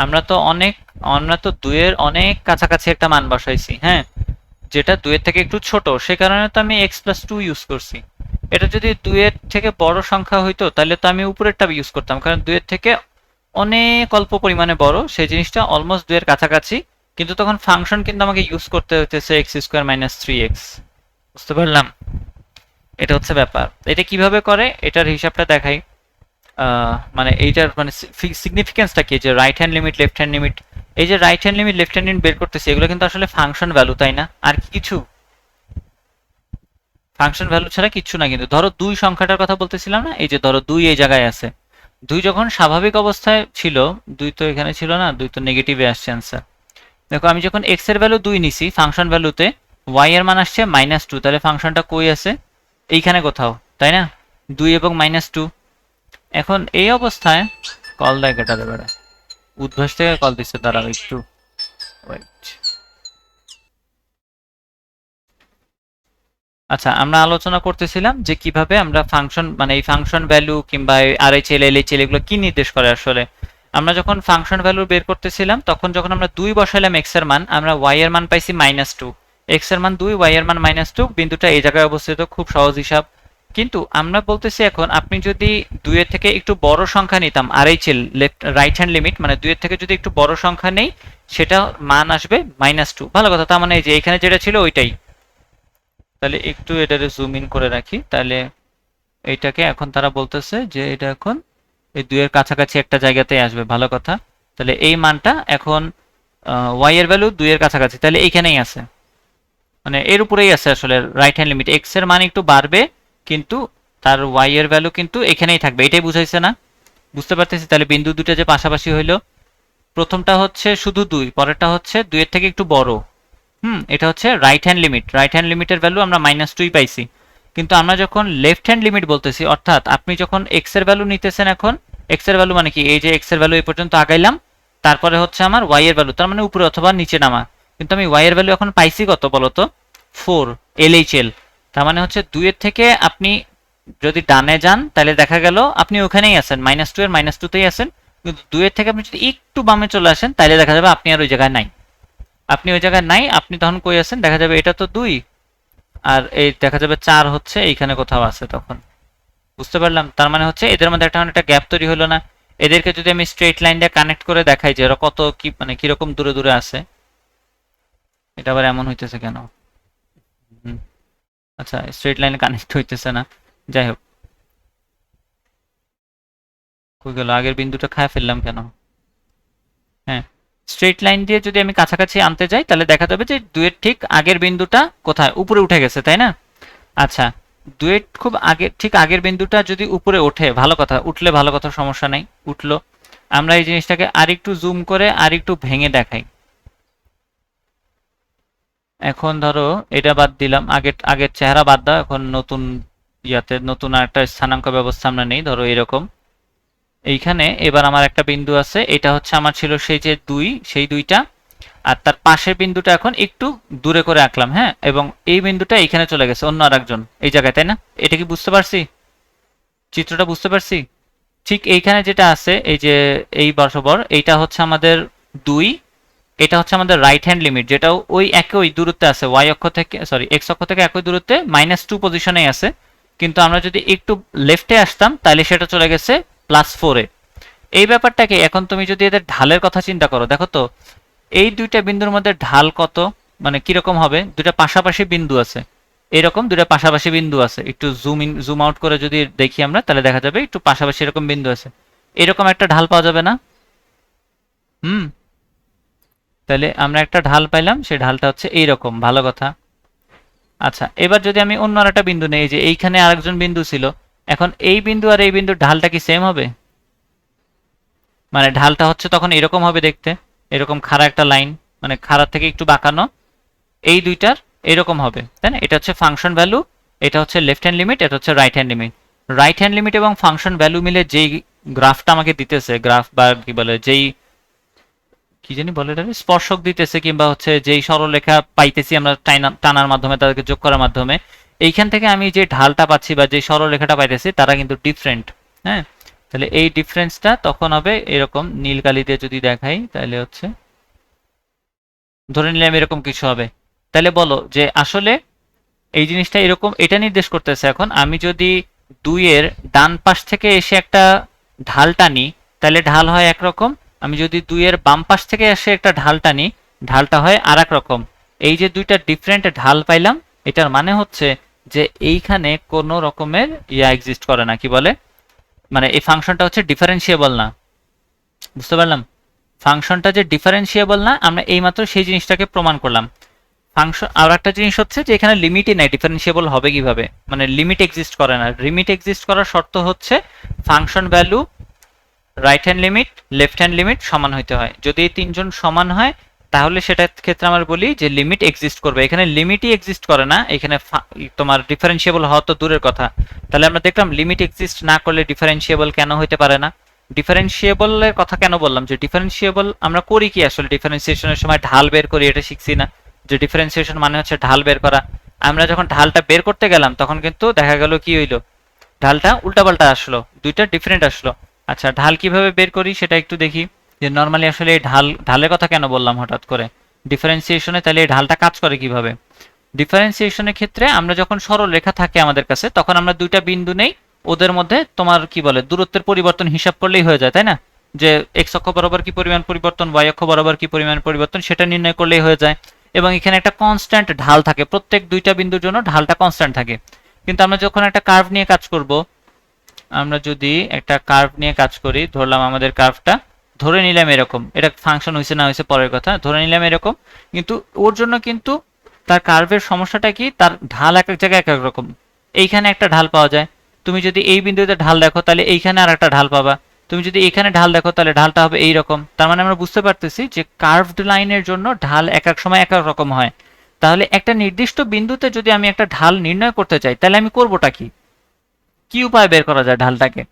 আমরা তো অনেক, আমরা তো 2 এর অনেক কাছাকাছি একটা মান বসাইছি, হ্যাঁ, যেটা 2 এর থেকে একটু ছোট, সে কারণে তো আমি x প্লাস 2 ইউজ করছি। এটা যদি 2 এর থেকে বড় সংখ্যা হইতো তাহলে তো আমি উপরেরটা ইউজ করতাম, কারণ 2 এর থেকে অনেক অল্প পরিমাণে বড়, সেই জিনিসটা অলমোস্ট 2 এর কাছাকাছি, কিন্তু তখন ফাংশন কিন্তু আমাকে ইউজ করতে হইতেছে এক্স স্কোয়ার মাইনাস 3x। বুঝতে পারলাম? এটা হচ্ছে ব্যাপার। এটা কিভাবে করে এটার হিসাবটা দেখাই। মানে এইটার মানে সিগনিফিকেন্সটা কি, যে right hand limit left hand limit, এই যে right hand limit left hand limit বের করতেছি, এগুলো কিন্তু আসলে ফাংশন ভ্যালু, তাই না? আর কি কিছু? ফাংশন ভ্যালু ছাড়া কিচ্ছু না। কিন্তু ধরো 2 সংখ্যাটার কথা বলতেছিলাম না, এই যে ধরো 2 এই জায়গায় আছে, 2 যখন স্বাভাবিক অবস্থায় ছিল, 2 তো এখানে ছিল না, 2 তো নেগেটিভে আসছে অ্যান্সার। দেখো আমি যখন x এর ভ্যালু 2 নিছি ফাংশন ভ্যালুতে, y এর মান আসছে -2, তাহলে ফাংশনটা কই আছে? এইখানে কোথাও, তাই না? 2 এবং -2। এখন এই অবস্থায় কল দেয় কেটাতে পারে, উদ্ভাস থেকে কল দিচ্ছে, দাঁড়াও একটু ওয়েট। আচ্ছা আমরা আলোচনা করতেছিলাম যে কিভাবে আমরা ফাংশন, মানে এই ফাংশন ভ্যালু কিংবা আরএইচএল এলএইচএল এগুলো কি নির্দেশ করে আসলে। আমরা যখন ফাংশন ভ্যালু বের করতেছিলাম তখন যখন আমরা 2 বসাইলাম x এর মান, আমরা y এর মান পাইছি -2, x এর মান 2, y এর মান -2, বিন্দুটা এই জায়গায় অবস্থিত, খুব সহজ হিসাব। কিন্তু আমরা বলতেছি এখন আপনি যদি 2 এর থেকে একটু বড় সংখ্যা নিতাম, আরএইচএল লেফট রাইট হ্যান্ড লিমিট মানে 2 এর থেকে যদি একটু বড় সংখ্যা নেই, সেটা মান আসবে -2। ভালো কথা, তার মানে এই যে এখানে যেটা ছিল ওইটাই। তাহলে একটু এটারে জুম ইন করে রাখি, তাহলে এইটাকে এখন তারা বলতেছে যে এটা এখন এই 2 এর কাছাকাছি একটা জায়গাতে আসবে, ভালো কথা। তাহলে এই মানটা এখন y এর ভ্যালু 2 এর কাছাকাছি, তাহলে এইখানেই আছে, মানে এর উপরেই আছে আসলে রাইট হ্যান্ড লিমিট। x এর মান একটু বাড়বে কিন্তু তার y এর ভ্যালু কিন্তু এখানেই থাকবে, এটাই বুঝাইছে না? বুঝতে পারতেছি? তাহলে বিন্দু দুটো যে পাশাপাশি হইলো, প্রথমটা হচ্ছে শুধু 2, পরেরটা হচ্ছে 2 এর থেকে একটু বড়। এটা হচ্ছে right hand limit. Right hand লিমিটের ভ্যালু আমরা -2 পাইছি। কিন্তু আমরা যখন লেফট হ্যান্ড লিমিট বলতেছি, অর্থাৎ আপনি যখন এক্স এর ভ্যালু নিতেছেন, এখন এক্স এর ভ্যালু মানে কি, এই যে এক্স এর ভ্যালু এই পর্যন্ত আগাইলাম, তারপরে হচ্ছে আমার ওয়াই এর ভ্যালু, তার মানে উপরে অথবা নিচে নামা। কিন্তু আমি ওয়াই এর ভ্যালু এখন পাইছি কত বলতো, 4 এলএইচএল। তার মানে হচ্ছে 2 এর থেকে আপনি যদি ডানে যান তাহলে দেখা গেল আপনি ওখানেই আছেন, -2 এর -2তেই আছেন। কিন্তু 2 এর থেকে আপনি যদি একটু বামে চলে আসেন তাহলে দেখা যাবে আপনি আর ওই জায়গায় নাই। আপনি ওই জায়গায় নাই, আপনি তখন কই আছেন, দেখা যাবে এটা তো 2, আর এই দেখা যাবে 4 হচ্ছে এইখানে কোথাও আছে তখন। বুঝতে পারলাম? তার মানে হচ্ছে এদের মধ্যে একটা গ্যাপ তৈরি হলো না? এদেরকে যদি আমি স্ট্রেট লাইন দিয়ে কানেক্ট করে দেখাই যে এরা কত কি মানে কিরকম দূরে দূরে আছে, এটা আবার এমন হইতেছে কেন? হুম, আচ্ছা, স্ট্রেট লাইনে কানেক্ট হইতেছে না, যাই হোক। কই গেল আগের বিন্দুটা, খায় ফেললাম কেন? হ্যাঁ, স্ট্রেট লাইন দিয়ে যদি আমি কাছাকাছি আনতে যাই তাহলে দেখা যাবে যে 2 এর ঠিক আগের বিন্দুটা কোথায়, উপরে উঠে গেছে, তাই না? আচ্ছা, 2 এর খুব আগে ঠিক আগের বিন্দুটা যদি উপরে ওঠে, ভালো কথা, উঠলে ভালো কথা, সমস্যা নেই, উঠলো। আমরা এই জিনিসটাকে আরেকটু জুম করে আরেকটু ভেঙে দেখাই। এখন ধরো এটা বাদ দিলাম, আগের আগের চেহারা বাদ দাও, এখন নতুন ইয়াতে নতুন একটা স্থানাঙ্ক ব্যবস্থা আমরা নেই, ধরো এরকম। এইখানে এবার আমার একটা বিন্দু আছে, এটা হচ্ছে আমার ছিল সেই যে 2, সেই 2টা, আর তার পাশের বিন্দুটা এখন একটু দূরে করে আঁকলাম, হ্যাঁ, এবং এই বিন্দুটা এইখানে চলে গেছে অন্য আরেকজন এই জায়গায়, তাই না? এটা কি বুঝতে পারছি? চিত্রটা বুঝতে পারছি? ঠিক এইখানে যেটা আছে, এই যে এই বরাবর, এইটা হচ্ছে আমাদের 2, এটা হচ্ছে আমাদের রাইট হ্যান্ড লিমিট, যেটাও ওই একই দূরত্বে আছে, ওয়াই অক্ষ থেকে সরি এক্স অক্ষ থেকে একই দূরত্বে -2 পজিশনেই আছে। কিন্তু আমরা যদি একটু লেফটে আসতাম তাহলে সেটা চলে গেছে +4-এ। এই ব্যাপারটাকে এখন তুমি যদি এদের ঢালের কথা চিন্তা করো, দেখো তো এই দুইটা বিন্দুর মধ্যে ঢাল কত, মানে কিরকম হবে, দুইটা পাশাপাশি বিন্দু আছে, এরকম দুইটা পাশাপাশি বিন্দু আছে, একটু জুম আউট করে যদি দেখি আমরা তাহলে দেখা যাবে একটু পাশাপাশি এরকম বিন্দু আছে, এরকম একটা ঢাল পাওয়া যাবে না? হুম, তাহলে আমরা একটা ঢাল পাইলাম, সেই ঢালটা হচ্ছে এইরকম, ভালো কথা। আচ্ছা, এবার যদি আমি অন্য একটা বিন্দু নেই, যে এইখানে আরেকজন বিন্দু ছিল, এখন এই বিন্দু আর এই বিন্দুর ঢালটা কি সেম হবে? মানে ঢালটা হচ্ছে তখন এরকম হবে দেখতে, এরকম খাড়া একটা লাইন, মানে খাড়া থেকে একটু বাঁকানো, এই দুইটার এরকম হবে, তাই না? এটা হচ্ছে ফাংশন ভ্যালু, এটা হচ্ছে লেফট হ্যান্ড লিমিট, এটা হচ্ছে right hand limit. Right hand limit এবং ফাংশন ভ্যালু মিলে যেই গ্রাফটা আমাকে দিতেছে, গ্রাফ বা কি বলে, যেই কি জানি বলে এটা, স্পর্শক দিতেছে, কিংবা হচ্ছে যেই সরলরেখা পাইতেছি আমরা টানার মাধ্যমে, তাদেরকে যোগ করার মাধ্যমে, এইখান থেকে আমি যে ঢালটা পাচ্ছি বা যে সরলরেখাটা পাইতেছি তারা কিন্তু ডিফারেন্ট। হ্যাঁ, তাহলে এই ডিফারেন্সটা তখন হবে এরকম, নীল কালি দিয়ে যদি দেখাই তাহলে হচ্ছে, ধরে নিলাম এরকম কিছু হবে। তাহলে বলো যে আসলে এই জিনিসটা এরকম, এটা নির্দেশ করতেছে এখন আমি যদি 2 এর ডান পাশ থেকে এসে একটা ঢাল টানি তাহলে ঢাল হয় একরকম, আমি যদি 2 এর বাম পাশ থেকে এসে একটা ঢাল টানি ঢালটা হয় আর এক রকম। এই যে দুইটা ডিফারেন্ট ঢাল পাইলাম, এটার মানে হচ্ছে যে এইখানে কোনো রকমের ইয়া এক্সিস্ট করে না, কি বলে, মানে এই ফাংশনটা হচ্ছে ডিফারেন্সিয়েবল না। বুঝতে পারলাম? ফাংশনটা যে ডিফারেন্সিয়েবল না, আমরা এইমাত্র সেই জিনিসটাকে প্রমাণ করলাম। ফাংশন আর একটা জিনিস হচ্ছে যে এখানে লিমিটই নাই, ডিফারেন্সিয়েবল হবে কিভাবে, মানে লিমিট এক্সিস্ট করে না। লিমিট এক্সিস্ট করার শর্ত হচ্ছে function value, right hand limit, left hand limit সমান হইতে হয়। যদি এই তিনজন সমান হয় তাহলে সেটার ক্ষেত্রে আমরা বলি যে লিমিট এক্সিস্ট করবে। এখানে লিমিটই এক্সিস্ট করে না, এখানে তোমার ডিফারেন্সিয়েবল হওয়া তো দূরের কথা। তাহলে আমরা দেখলাম লিমিট এক্সিস্ট না করলে ডিফারেন্সিয়েবল কেন হইতে পারে না। ডিফারেন্সিয়েবলের কথা কেন বললাম, যে ডিফারেন্সিয়েবল আমরা করি কি আসলে, ডিফারেন্সিয়েশনের সময় ঢাল বের করি, এটা শিখছি না? যে ডিফারেন্সিয়েশন মানে হচ্ছে ঢাল বের করা। আমরা যখন ঢালটা বের করতে গেলাম তখন কিন্তু দেখা গেল কি হইলো, ঢালটা উল্টাপাল্টা আসলো, দুইটা ডিফারেন্ট আসলো। আচ্ছা, ঢাল কিভাবে বের করি সেটা একটু দেখি, যে নর্মালি আসলে এই ঢালের কথা কেন বললাম হঠাৎ করে ডিফারেন্সিয়েশনে, তাহলে এই ঢালটা কাজ করে কিভাবে। ডিফারেন্সিয়েশনের ক্ষেত্রে আমরা যখন সরল রেখা থাকে আমাদের কাছে, তখন আমরা দুইটা বিন্দু নেই, ওদের মধ্যে তোমার কি বলে দূরত্বের পরিবর্তন হিসাব করলেই হয়ে যায়, তাই না? যে এক্স অক্ষ বরাবর কি পরিমাণ পরিবর্তন, ওয়াই অক্ষ বরাবর কি পরিমাণ পরিবর্তন, সেটা নির্ণয় করলেই হয়ে যায়। এবং এখানে একটা কনস্ট্যান্ট ঢাল থাকে, প্রত্যেক দুইটা বিন্দুর জন্য ঢালটা কনস্ট্যান্ট থাকে। কিন্তু আমরা যখন একটা কার্ভ নিয়ে কাজ করব, আমরা যদি একটা কার্ভ নিয়ে কাজ করি, ধরলাম আমাদের কার্ভটা, ধরে নিলাম এরকম, এটা ফাংশন হয়েছে না হয়েছে পরের কথা, ধরে নিলাম এরকম, কিন্তু ওর জন্য কিন্তু তার কার্ভের সমস্যাটা কি, তার ঢাল এক এক জায়গায় এক এক রকম। এইখানে একটা ঢাল পাওয়া যায়, তুমি যদি এই বিন্দুতে ঢাল দেখো তাহলে এইখানে আর একটা ঢাল পাবা, তুমি যদি এখানে ঢাল দেখো তাহলে ঢালটা হবে এইরকম। তার মানে আমরা বুঝতে পারতেছি যে কার্ভড লাইনের জন্য ঢাল এক এক সময় এক এক রকম হয়। তাহলে একটা নির্দিষ্ট বিন্দুতে যদি আমি একটা ঢাল নির্ণয় করতে চাই তাহলে আমি করবোটা কি, কি উপায় বের করা যায় ঢালটাকে?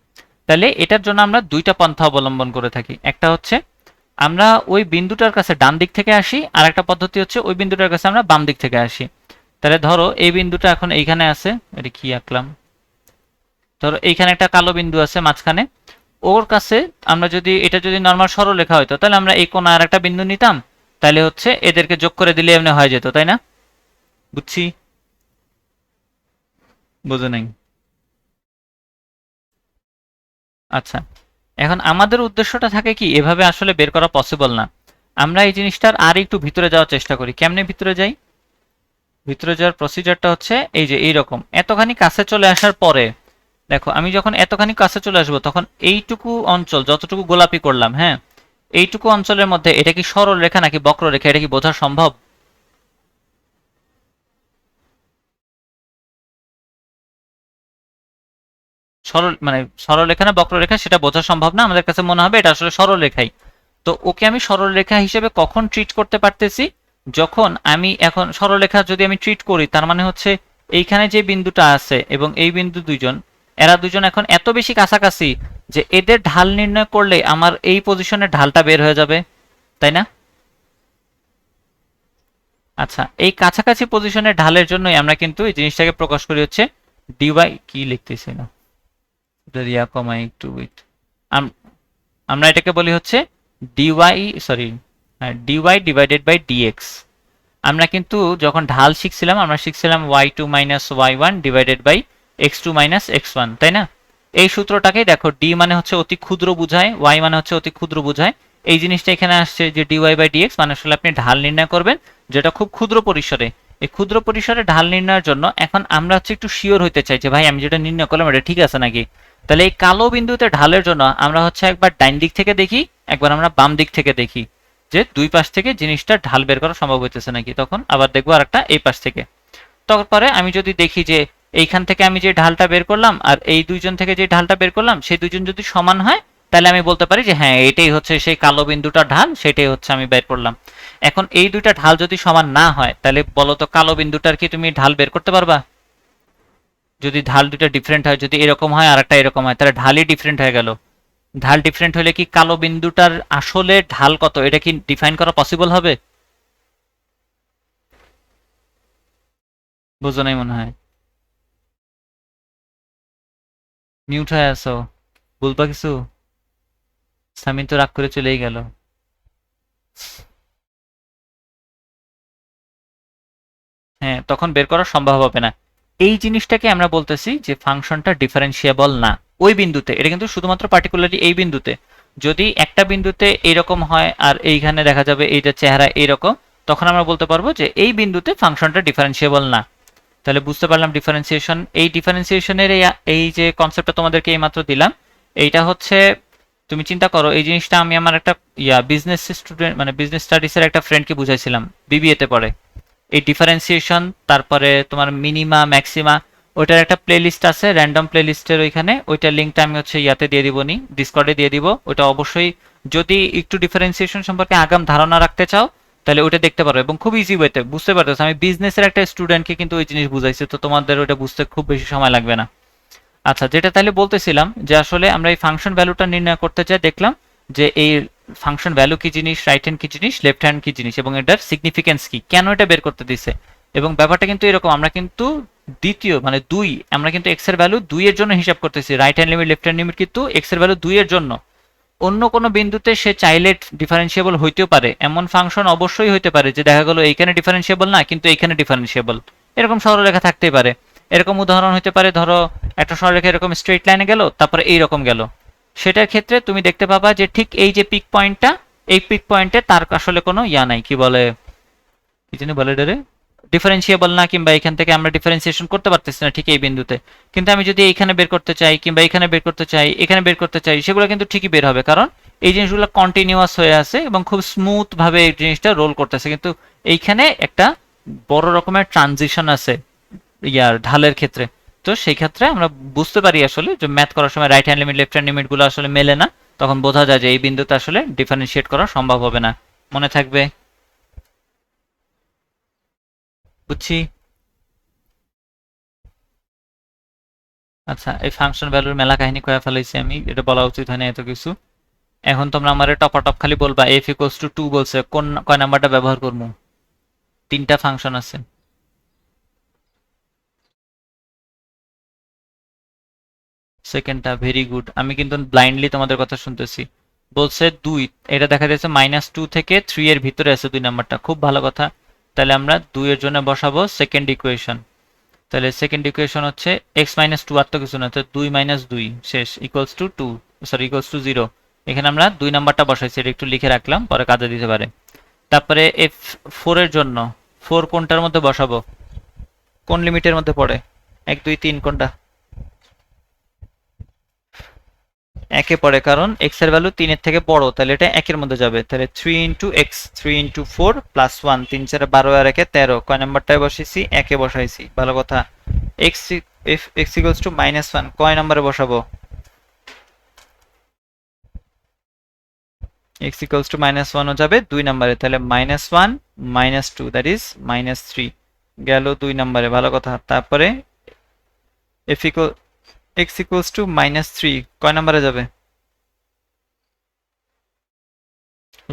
তাহলে এটার জন্য আমরা দুইটা পন্থা অবলম্বন করে থাকি। একটা হচ্ছে আমরা ওই বিন্দুটার কাছে ডান দিক থেকে আসি, আর একটা পদ্ধতি হচ্ছে ওই বিন্দুটার কাছে আমরা বাম দিক থেকে আসি। তাহলে ধরো এই বিন্দুটা এখন এইখানে আছে, এটা কি আঁকলাম, ধরো এইখানে একটা কালো বিন্দু আছে মাঝখানে, ওর কাছে আমরা যদি এটা যদি নর্মাল সরলরেখা হইতো তাহলে আমরা এই কোণে আর একটা বিন্দু নিতাম, তাহলে হচ্ছে এদেরকে যোগ করে দিলে এমনি হয়ে যেত, তাই না? বুঝছি? বুঝো নাই? আচ্ছা, এখন আমাদের উদ্দেশ্যটা থাকে কি, এভাবে আসলে বের করা পসিবল না। আমরা এই জিনিসটার আর একটু ভিতরে যাওয়ার চেষ্টা করি। কেমনে ভিতরে যাই? ভিতরে যাওয়ার প্রসিজারটা হচ্ছে এই যে এইরকম, এতখানি কাছে চলে আসার পরে দেখো আমি যখন এতখানি কাছে চলে আসবো তখন এইটুকু অঞ্চল যতটুকু গোলাপি করলাম, হ্যাঁ, এইটুকু অঞ্চলের মধ্যে এটা কি সরল রেখা নাকি বক্ররেখা, এটা কি বোঝা সম্ভব? সরল মানে সরলরেখা না বক্ররেখা সেটা বোঝা সম্ভব না, আমাদের কাছে মনে হবে এটা আসলে সরলরেখাই। তো ওকে আমি সরলরেখা হিসেবে কখন ট্রিট করতে পারতেছি, যখন আমি এখন সরলরেখা যদি আমি ট্রিট করি তার মানে হচ্ছে এইখানে যে বিন্দুটা আছে এবং এই বিন্দু দুইজন, এরা দুজন এখন এত বেশি কাছাকাছি যে এদের ঢাল নির্ণয় করলে আমার এই পজিশনে ঢালটা বের হয়ে যাবে, তাই না? আচ্ছা, এই কাছাকাছি পজিশনের ঢালের জন্যই আমরা কিন্তু এই জিনিসটাকে প্রকাশ করি হচ্ছে ডিওয়াই, কি লিখতেছি না, রিয়া কমাই একটু উইথ, আমরা এটাকে বলি হচ্ছে dy, sorry, dy divided by dx. আমরা কিন্তু যখন ঢাল শিখছিলাম আমরা শিখছিলাম y2 minus y1 divided by x2 minus x1, তাই না? এই সূত্রটাকে দেখো, d মানে হচ্ছে অতি ক্ষুদ্র বোঝায়, y মানে হচ্ছে অতি ক্ষুদ্র বোঝায়। এই জিনিসটা এখানে আসছে যে dy বাই dx মানে আসলে আপনি ঢাল নির্ণয় করবেন যেটা খুব ক্ষুদ্র পরিসরে। এই ক্ষুদ্র পরিসরে ঢাল নির্ণয়ের জন্য এখন আমরা হচ্ছে একটু শিওর হইতে চাই যে ভাই আমি যেটা নির্ণয় করলাম এটা ঠিক আছে নাকি। তাহলে এই কালো বিন্দুতে ঢালের জন্য আমরা হচ্ছে একবার ডাইন দিক থেকে দেখি, একবার আমরা বাম দিক থেকে দেখি যে দুই পাশ থেকে জিনিসটা ঢাল বের করা সম্ভব হইতেছে নাকি। তখন আবার দেখবো আরেকটা এই পাশ থেকে। তারপরে আমি যদি দেখি যে এইখান থেকে আমি যে ঢালটা বের করলাম আর এই দুইজন থেকে যে ঢালটা বের করলাম সেই দুইজন যদি সমান হয় তাহলে আমি বলতে পারি যে হ্যাঁ এটাই হচ্ছে সেই কালো বিন্দুটার ঢাল, সেটাই হচ্ছে আমি বের করলাম। এখন এই দুইটা ঢাল যদি সমান না হয় তাহলে বলো তো কালো বিন্দুটার কি তুমি ঢাল বের করতে পারবা? যদি ঢাল দুইটা ডিফারেন্ট হয়, যদি এরকম হয় আর একটা এরকম হয়, তাহলে ঢালই ডিফারেন্ট হয়ে গেল। ঢাল ডিফারেন্ট হলে কি কালো বিন্দুটার আসলে ঢাল কত এটা কি ডিফাইন করা পসিবল হবে? বুঝো নাই মনে হয়, মিউট হয়ে আছো, বলবা কিছু? সামিন তো রাগ করে চলেই গেল। হ্যাঁ, তখন বের করা সম্ভব হবে না। এই জিনিসটাকে আমরা বলতেছি যে ফাংশনটা ডিফারেন্সিয়েবল না ওই বিন্দুতে। এটা কিন্তু শুধুমাত্র পার্টিকুলারলি এই বিন্দুতে। যদি একটা বিন্দুতে এইরকম হয় আর এইখানে দেখা যাবে এইটা চেহারা এইরকম, তখন আমরা বলতে পারবো যে এই বিন্দুতে ফাংশনটা ডিফারেন্সিয়েবল না। তাহলে বুঝতে পারলাম ডিফারেন্সিয়েশন। এই ডিফারেন্সিয়েশনের এই যে কনসেপ্টটা তোমাদেরকে এইমাত্র দিলাম, এইটা হচ্ছে তুমি চিন্তা করো এই জিনিসটা আমি আমার একটা বিজনেস স্টুডেন্ট মানে বিজনেস স্টাডিজের একটা ফ্রেন্ডকে বুঝাইছিলাম, বিবিএ তে পড়ে। এই ডিফারেন্সিয়েশন তারপরে তোমার মিনিমা ম্যাক্সিমা ওইটার একটা প্লেলিস্ট আছে, র্যান্ডম প্লেলিস্টের ওইখানে, ওইটার লিঙ্কটা আমি হচ্ছে ইয়াতে দিয়ে দিব, নি ডিসকর্ডে দিয়ে দিব। ওটা অবশ্যই যদি একটু ডিফারেন্সিয়েশন সম্পর্কে আগাম ধারণা রাখতে চাও তাহলে ওইটা দেখতে পারো এবং খুব ইজি ওয়েতে বুঝতে পারতেছো। আমি বিজনেসের একটা স্টুডেন্টকে কিন্তু ওই জিনিস বুঝাইছি, তো তোমাদের ওটা বুঝতে খুব বেশি সময় লাগবে না। আচ্ছা, যেটা তাহলে বলতেছিলাম যে আসলে আমরা এই ফাংশন ভ্যালুটা নির্ণয় করতে চাই, দেখলাম যে এই ফাংশন ভ্যালু কি জিনিস, রাইট হ্যান্ড কি জিনিস, লেফট হ্যান্ড কি জিনিস এবং এটার সিগনিফিকেন্স কি, কেন এটা বের করতে দিছে। এবং ব্যাপারটা কিন্তু এরকম, আমরা কিন্তু দ্বিতীয় মানে দুই, আমরা কিন্তু এক্স এর ভ্যালু 2 এর জন্য হিসাব করতেছি। Right hand limit left hand limit কিন্তু এক্স এর ভ্যালু 2 এর জন্য। অন্য কোনো বিন্দুতে সে চাইলে ডিফারেন্সিয়েবল হইতেও পারে, এমন ফাংশন অবশ্যই হইতে পারে যে দেখা গেল এইখানে ডিফারেন্সিয়েবল না কিন্তু এইখানে ডিফারেন্সিয়েবল, এরকম সরলরেখা থাকতেই পারে। এরকম উদাহরণ হতে পারে, ধরো একটা সরলরেখা এরকম স্ট্রেট লাইনে গেল তারপরে এইরকম গেল, সেটার ক্ষেত্রে তুমি দেখতে পাবা যে ঠিক এই যে পিক পয়েন্টটা, এই পিক পয়েন্টে তার আসলে কোনো নাই, কি বলে, কি জানি বলে এটারে, ডিফারেন্সিয়েবল না, কিংবা এখান থেকে আমরা ডিফারেন্সিয়েশন করতে পারতেছি না ঠিক এই বিন্দুতে। কিন্তু আমি যদি এইখানে বের করতে চাই কিংবা এখানে বের করতে চাই, এখানে বের করতে চাই, সেগুলো কিন্তু ঠিকই বের হবে, কারণ এই জিনিসগুলো কন্টিনিউয়াস হয়ে আছে এবং খুব স্মুথ ভাবে এই জিনিসটা রোল করতেছে। কিন্তু এইখানে একটা বড় রকমের ট্রানজিশন আছে ঢালের ক্ষেত্রে। তো সেই ক্ষেত্রে আমরা বুঝতে পারি আসলে যে ম্যাথ করার সময় right hand limit left hand limit গুলো আসলে মেলে না, তখন বোঝা যায় যে এই বিন্দুতে আসলে ডিফারেন্সিয়েট করা সম্ভব হবে না। মনে থাকবে? বুঝছি। আচ্ছা, এই ফাংশন ভ্যালুর মেলা কাহিনী কয়ে ফেলাইছি আমি, এটা বলা উচিত হয় না এত কিছু। এখন তোমরা আমার টপাটপ খালি বলবা এফ ইকুয়ালস টু 2 বলছে, কোন কয় নাম্বারটা ব্যবহার করবো? তিনটা ফাংশন আছে। সেকেন্ডটা ভেরি গুড, আমি কিন্তু ব্লাইন্ডলি তোমাদের কথা শুনতেছি। বলছে 2, এটা দেখা যাচ্ছে -2 থেকে 3 এর ভিতরে আছে 2 নাম্বারটা, খুব ভালো কথা। তাহলে আমরা 2 এর জন্য বসাবো সেকেন্ড ইকুয়েশন। তাহলে সেকেন্ড ইকুয়েশন হচ্ছে x-2 আর তো কিছু না, তো 2 - 2 শেষ equals to 2, sorry equals to 0। এখানে আমরা 2 নাম্বারটা বসাইছি, এটা একটু লিখে রাখলাম, পরে কাজে দিতে পারে। তারপরে f4 এর জন্য 4 কোনটার মধ্যে বসাবো? কোন লিমিটের মধ্যে পড়ে? 1 2 3 কোনটা? একে পড়ে, কারণ x এর ভ্যালু 3 এর থেকে বড়, তাহলে এটা একের মধ্যে যাবে। তাহলে 3 ইন্টু এক্স, 3 ইন্টু 4 প্লাস 1, 3 4 12 আর একে 13, কয় নাম্বারটায় বসাইছি? একে বসাইছি, ভালো কথা। x x ইকুয়ালস টু -1 কয় নাম্বারে বসাবো? x ইকুয়ালস টু -1 ও যাবে 2 নাম্বারে, তাহলে -1 -2 দ্যাট ইজ -3 গেল 2 নাম্বারে, ভালো কথা। তারপরে f equal x equals to -3 কয় নাম্বারে যাবে?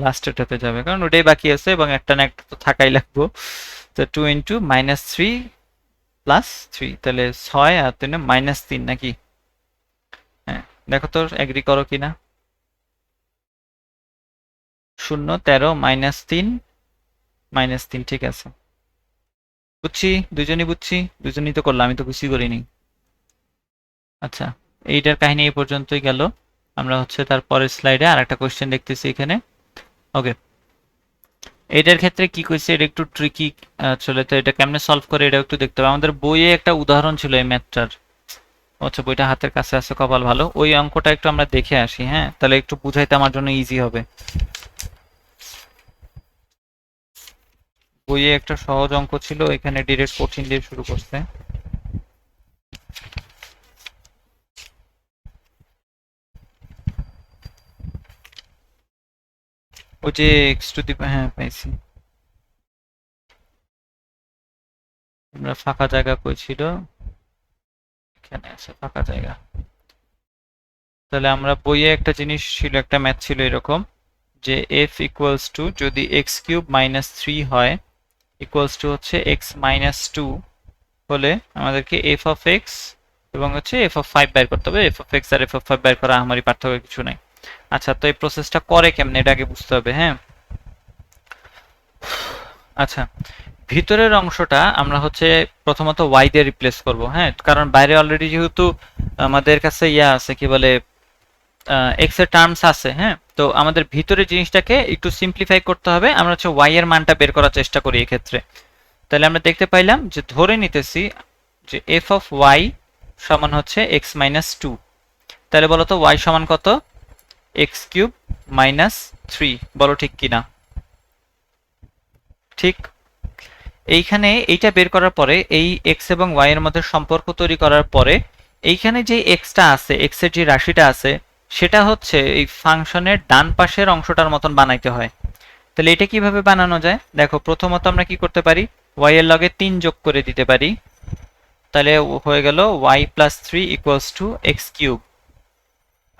লাস্টেরটাতে যাবে, কারণ ওটাই বাকি আছে এবং একটা না একটা তো থাকাই লাগবে। তো 2 ইন্টু -3 প্লাস 3, তাহলে 6 আর 3 -3 নাকি? হ্যাঁ, দেখো তো এগ্রি করো কিনা। 0 13 -3 -3, ঠিক আছে, বুঝছি, দুজনই বুঝছি, দুজনই তো করলাম, আমি তো কিছুই করিনি। আচ্ছা, এইটার কাহিনী এই পর্যন্তই গেল। আমরা হচ্ছে তার পরের স্লাইডে আর একটা কোয়েশ্চেন দেখতেছি এখানে। ওকে, এটার ক্ষেত্রে কি কইছে, এটা একটু ট্রিকি চলে, তো এটা কেমনে সলভ করে এটা একটু দেখতে হবে। আমাদের বইয়ে একটা উদাহরণ ছিল এই ম্যাথটার। আচ্ছা, বইটা হাতের কাছে আছে, কপাল ভালো। ওই অঙ্কটা একটু আমরা দেখে আসি, হ্যাঁ, তাহলে একটু বুঝাইতে আমার জন্য ইজি হবে। বইয়ে একটা সহজ অঙ্ক ছিল, এখানে ডিরেক্ট কঠিন দিয়ে শুরু করছে। ওই যে এক্স টু দি, হ্যাঁ পাইছি। আমরা ফাঁকা জায়গা কই ছিল? এখানে আছে ফাঁকা জায়গা। তাহলে আমরা বইয়ে একটা জিনিস ছিল, একটা ম্যাথ ছিল এরকম, যে f ইকুয়ালস টু যদি x³ - 3 হয়, ইকুয়ালস টু হচ্ছে x-2 হলে আমাদেরকে f অফ x এবং হচ্ছে f অফ 5 বের করতে হবে। f অফ x আর f অফ 5 বের করা আমারই পার্থক্য কিছু নাই। আচ্ছা, তো এই প্রসেসটা করে কেমনে এটা আগে বুঝতে হবে, হ্যাঁ। আচ্ছা, ভিতরের অংশটা আমরা হচ্ছে প্রথমত y দিয়ে রিপ্লেস করব, হ্যাঁ, কারণ বাইরে অলরেডি যেহেতু আমাদের কাছে ইয়া আছে, কি বলে, এক্স এর টার্মস আছে, হ্যাঁ, তো আমাদের ভিতরে জিনিসটাকে একটু সিম্পলিফাই করতে হবে। আমরা হচ্ছে y এর মানটা বের করার চেষ্টা করি এক্ষেত্রে। তাহলে আমরা দেখতে পাইলাম যে ধরে নিতেছি যে f অফ y সমান হচ্ছে x-2। তাহলে বলো তো y সমান কত? x³ - 3, বলো ঠিক কিনা? ঠিক। এইখানে এইটা বের করার পরে, এই x এবং y এর মধ্যে সম্পর্ক তৈরি করার পরে, এইখানে যে xটা আছে, x এর যে রাশিটা আছে, সেটা হচ্ছে এই ফাংশনের ডান পাশের অংশটার মতন বানাইতে হয়। তাহলে এটা কিভাবে বানানো যায় দেখো, প্রথমত আমরা কি করতে পারি, y এর লগে 3 যোগ করে দিতে পারি, তাহলে হয়ে গেল y+3 ইকুয়ালস টু x³,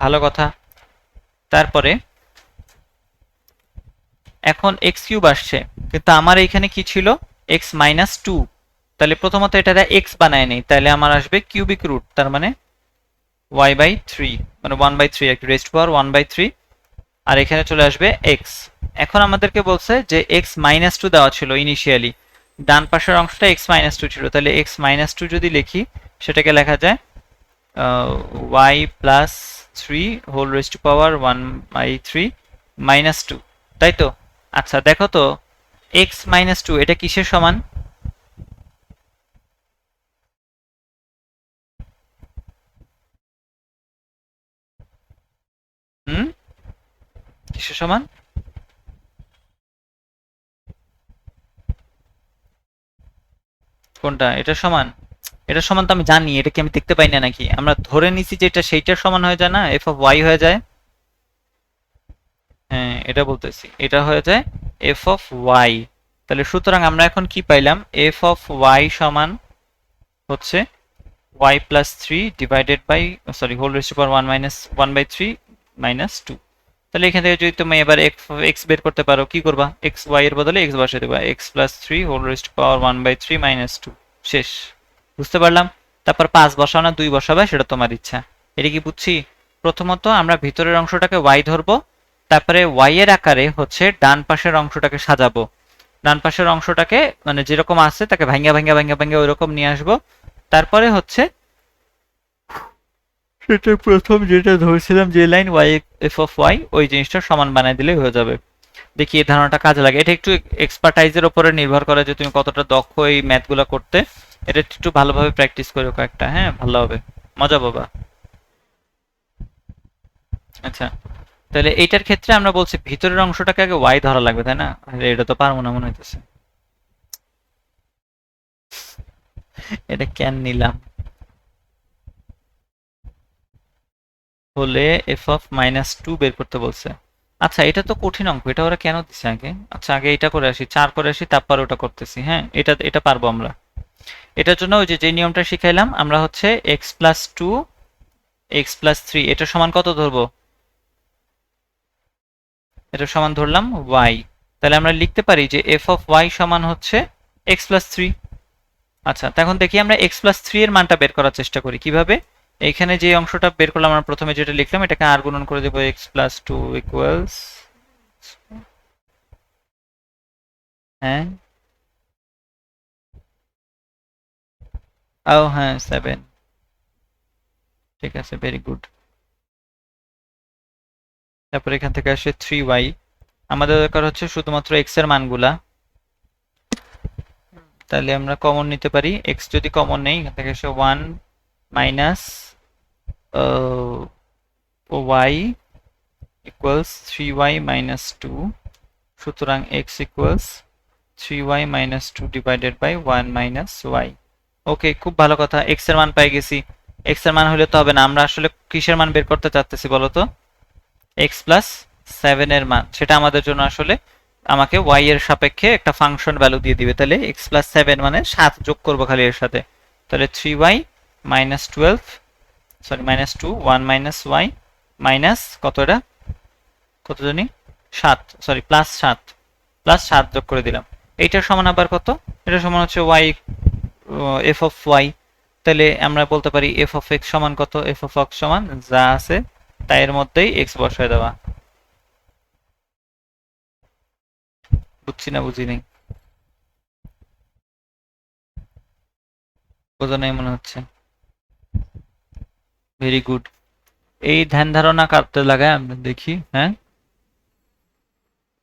ভালো কথা। তারপরে এখন x³ আসছে, কিন্তু আমার এইখানে কি ছিল, x-2, তাহলে প্রথমত এটা x বানায় নেই, তাহলে আমার আসবে কিউবিক রুট, তার মানে y/3, মানে 1/3 আর কি, রেজড পাওয়ার 1/3, আর এখানে চলে আসবে x। এখন আমাদেরকে বলছে যে x-2 দেওয়া ছিল ইনিশিয়ালি, ডান পাশের অংশটা x-2 ছিল, তাহলে x-2 যদি লিখি, সেটাকে লেখা যায় y+3 হোল রেজড পাওয়ার 1/3 -2, তাই তো? আচ্ছা, দেখো তো x-2 এটা কিসের সমান? হুম, কিসের সমান? কোনটা এটা সমান? এটা সমান তো আমি জানি, এটা কি আমি দেখতে পাই না নাকি? আমরা ধরে নিছি যে এটা সেইটার সমান হয়ে যায় না, f অফ y হয়ে যায়। হ্যাঁ, এটা বলতেছি, এটা হয়ে যায় এফ অফ ওয়াই। তাহলে সুতরাং আমরা এখন কি পাইলাম, এফ অফ ওয়াই সমান হচ্ছে y plus three divided by, sorry, whole raise to power one minus one by three minus two. তাহলে এখান থেকে যদি তুমি এবার এক্স বের করতে পারো, কি করবা, এক্স ওয়াই এর বদলে এক্স বসিয়ে দেবা, x plus three whole raise to power one by three minus two. শেষ। বুঝতে পারলাম। তারপর পাঁচ বসাও না দুই বসাবে, সেটা তোমার ইচ্ছা। এটা কি বুঝছি? প্রথমত আমরা ভিতরের অংশটাকে ওয়াই ধরবো, তারপরে ওয়াই এর আকারে হচ্ছে ডান পাশের অংশটাকে সাজাবো। ডান পাশের অংশটাকে মানে যেরকম আছে তাকে ভাঙ্গা ভাঙ্গা ভাঙ্গা ভাঙ্গা ওইরকম নিয়ে আসবো। তারপরে হচ্ছে সেটা প্রথম যেটা ধরেছিলাম যে line y f of y, ওই জিনিসটা সমান বানাই দিলেই হয়ে যাবে। দেখি এই ধারণাটা কাজে লাগে। এটা একটু এক্সপার্টাইজের উপরে নির্ভর করে যে তুমি কতটা দক্ষ এই ম্যাথগুলো করতে। এটা একটু ভালোভাবে প্র্যাকটিস করো কয়েকটা, হ্যাঁ, ভালো হবে, মজা পাবা। আচ্ছা, তাহলে এইটার ক্ষেত্রে আমরা বলছি ভিতরের অংশটাকে আগে ওয়াই ধরা লাগবে, তাই না? আরে এটা তো পারবো না মনে হইতেছে। এটা কেন নিলাম? হলে এফ অফ মাইনাস টু বের করতে বলছে। আচ্ছা, এটা তো কঠিন অঙ্ক, এটা ওরা কেন দিছে আগে? আচ্ছা, আগে এটা করে আসি, চার করে আসি, তারপর ওটা করতেছি। হ্যাঁ, এটা এটা পারবো আমরা। এটার জন্য ওই যে যে নিয়মটা শিখাইলাম আমরা, হচ্ছে x plus two x plus three, এটা সমান কত ধরবো? এটা সমান ধরলাম ওয়াই। তাহলে আমরা লিখতে পারি যে এফ অফ ওয়াই সমান হচ্ছে এক্স প্লাস থ্রি। আচ্ছা, তখন দেখি আমরা এক্স প্লাস থ্রি এর মানটা বের করার চেষ্টা করি কিভাবে। এইখানে যে অংশটা বের করলাম আমরা প্রথমে যেটা লিখলাম, এটাকে আর গুণন করে দেবো, এক্স প্লাস টু ইকুয়ালস, হ্যাঁ, ও হ্যাঁ, সেভেন। ঠিক আছে, ভেরি গুড। তারপর এখান থেকে আসে থ্রি ওয়াই। আমাদের দরকার হচ্ছে শুধুমাত্র এক্স এর মানগুলা। তাহলে আমরা কমন নিতে পারি, এক্স যদি কমন নেই এখান থেকে আসে one minus Y equals three Y minus two. সুতরাং X equals three Y minus two divided by one minus Y. Okay, খুব ভালো কথা, এক্স এর মান পাই গেছি। এক্স এর মান হলে তো হবে না, আমরা আসলে কিসের মান বের করতে চাচ্তেছি বলো তো? এক্স প্লাস সেভেন এর মান। সেটা আমাদের জন্য আসলে আমাকে ওয়াই এর সাপেক্ষে একটা ফাংশন ভ্যালু দিয়ে দিবে। তাহলে এক্স প্লাস সেভেন মানে সাত যোগ করবো খালি এর সাথে। তাহলে three Y minus twelve, sorry minus two, one minus y minus কত, এটা কত জানি, সাত, সরি প্লাস সাত, প্লাস সাত যোগ করে দিলাম। এইটার সমান আবার কত? এটা সমান হচ্ছে ওয়াই এফ অফ ওয়াই। তাহলে আমরা বলতে পারি এফ অফ এক্স সমান কত? এফ অফ এক্স সমান যা আছে তাই এর মধ্যেই এক্স বসায় দেওয়া। বুঝছি না বুঝি নেই? বোঝা নাই মনে হচ্ছে। Very good. এই ধ্যান ধারণা কাটতে লাগায় আমরা দেখি, হ্যাঁ,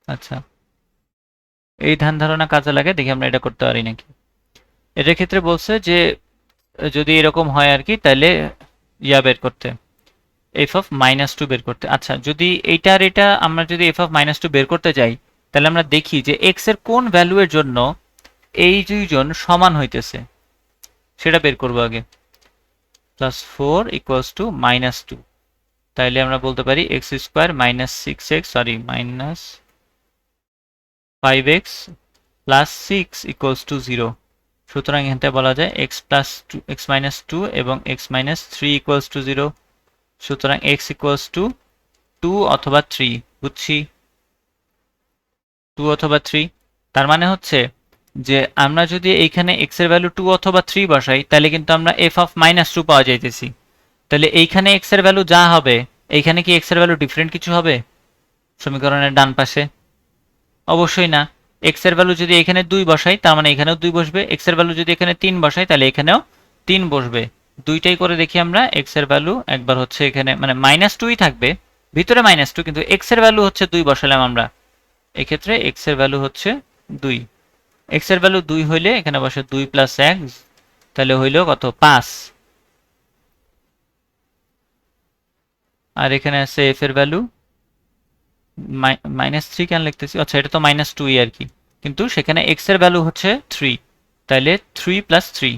আচ্ছা, এই ধ্যান ধারণা কাজে লাগে দেখি আমরা এটা করতে পারি নাকি। এটার ক্ষেত্রে বলছে যে যদি এরকম হয় আর কি, তাহলে ইয়া বের করতে, এফ অফ মাইনাস টু বের করতে। আচ্ছা, যদি এইটার এটা আমরা যদি এফ অফ মাইনাস টু বের করতে যাই, তাহলে আমরা দেখি যে এক্স এর কোন ভ্যালু এর জন্য এই দুইজন সমান হইতেছে সেটা বের করবো আগে। Plus four equals to minus two. তাইলে আমরা বলতে পারি X square minus six X, sorry minus five X plus six equals to zero. সুতরাং এখান থেকে বলা যায় X plus two X minus two এবং X minus three equals to zero. সুতরাং এক্স ইকুয়ালস টু টু অথবা থ্রি। বুঝছি, two অথবা থ্রি। তার মানে হচ্ছে যে আমরা যদি এইখানে এক্স এর ভ্যালু টু অথবা থ্রি বসাই, তাহলে কিন্তু আমরা এফ অফ মাইনাস টু পাওয়া যাইতেছি। তাহলে এইখানে এক্স এর ভ্যালু যা হবে, এইখানে কি এক্স এর ভ্যালু ডিফারেন্ট কিছু হবে সমীকরণের ডান পাশে? অবশ্যই না। এক্স এর ভ্যালু যদি এখানে দুই বসাই, তার মানে এখানেও দুই বসবে। এক্স এর ভ্যালু যদি এখানে তিন বসাই, তাহলে এখানেও তিন বসবে। দুইটাই করে দেখি আমরা। এক্স এর ভ্যালু একবার হচ্ছে এখানে মানে মাইনাস টুই থাকবে, ভিতরে মাইনাস টু, কিন্তু এক্স এর ভ্যালু হচ্ছে দুই বসালাম আমরা। এক্ষেত্রে এক্স এর ভ্যালু হচ্ছে দুই। এক্স এর ভ্যালু দুই হইলে এখানে বসে দুই প্লাস এক, তাহলে হইল কত, পাঁচ। আর এখানে আছে এফ এর ভ্যালু মাইনাস থ্রি, কেন লিখতেছি, আচ্ছা এটা তো মাইনাস টুই আর কি, কিন্তু সেখানে এক্স এর ভ্যালু হচ্ছে থ্রি। তাইলে three plus three,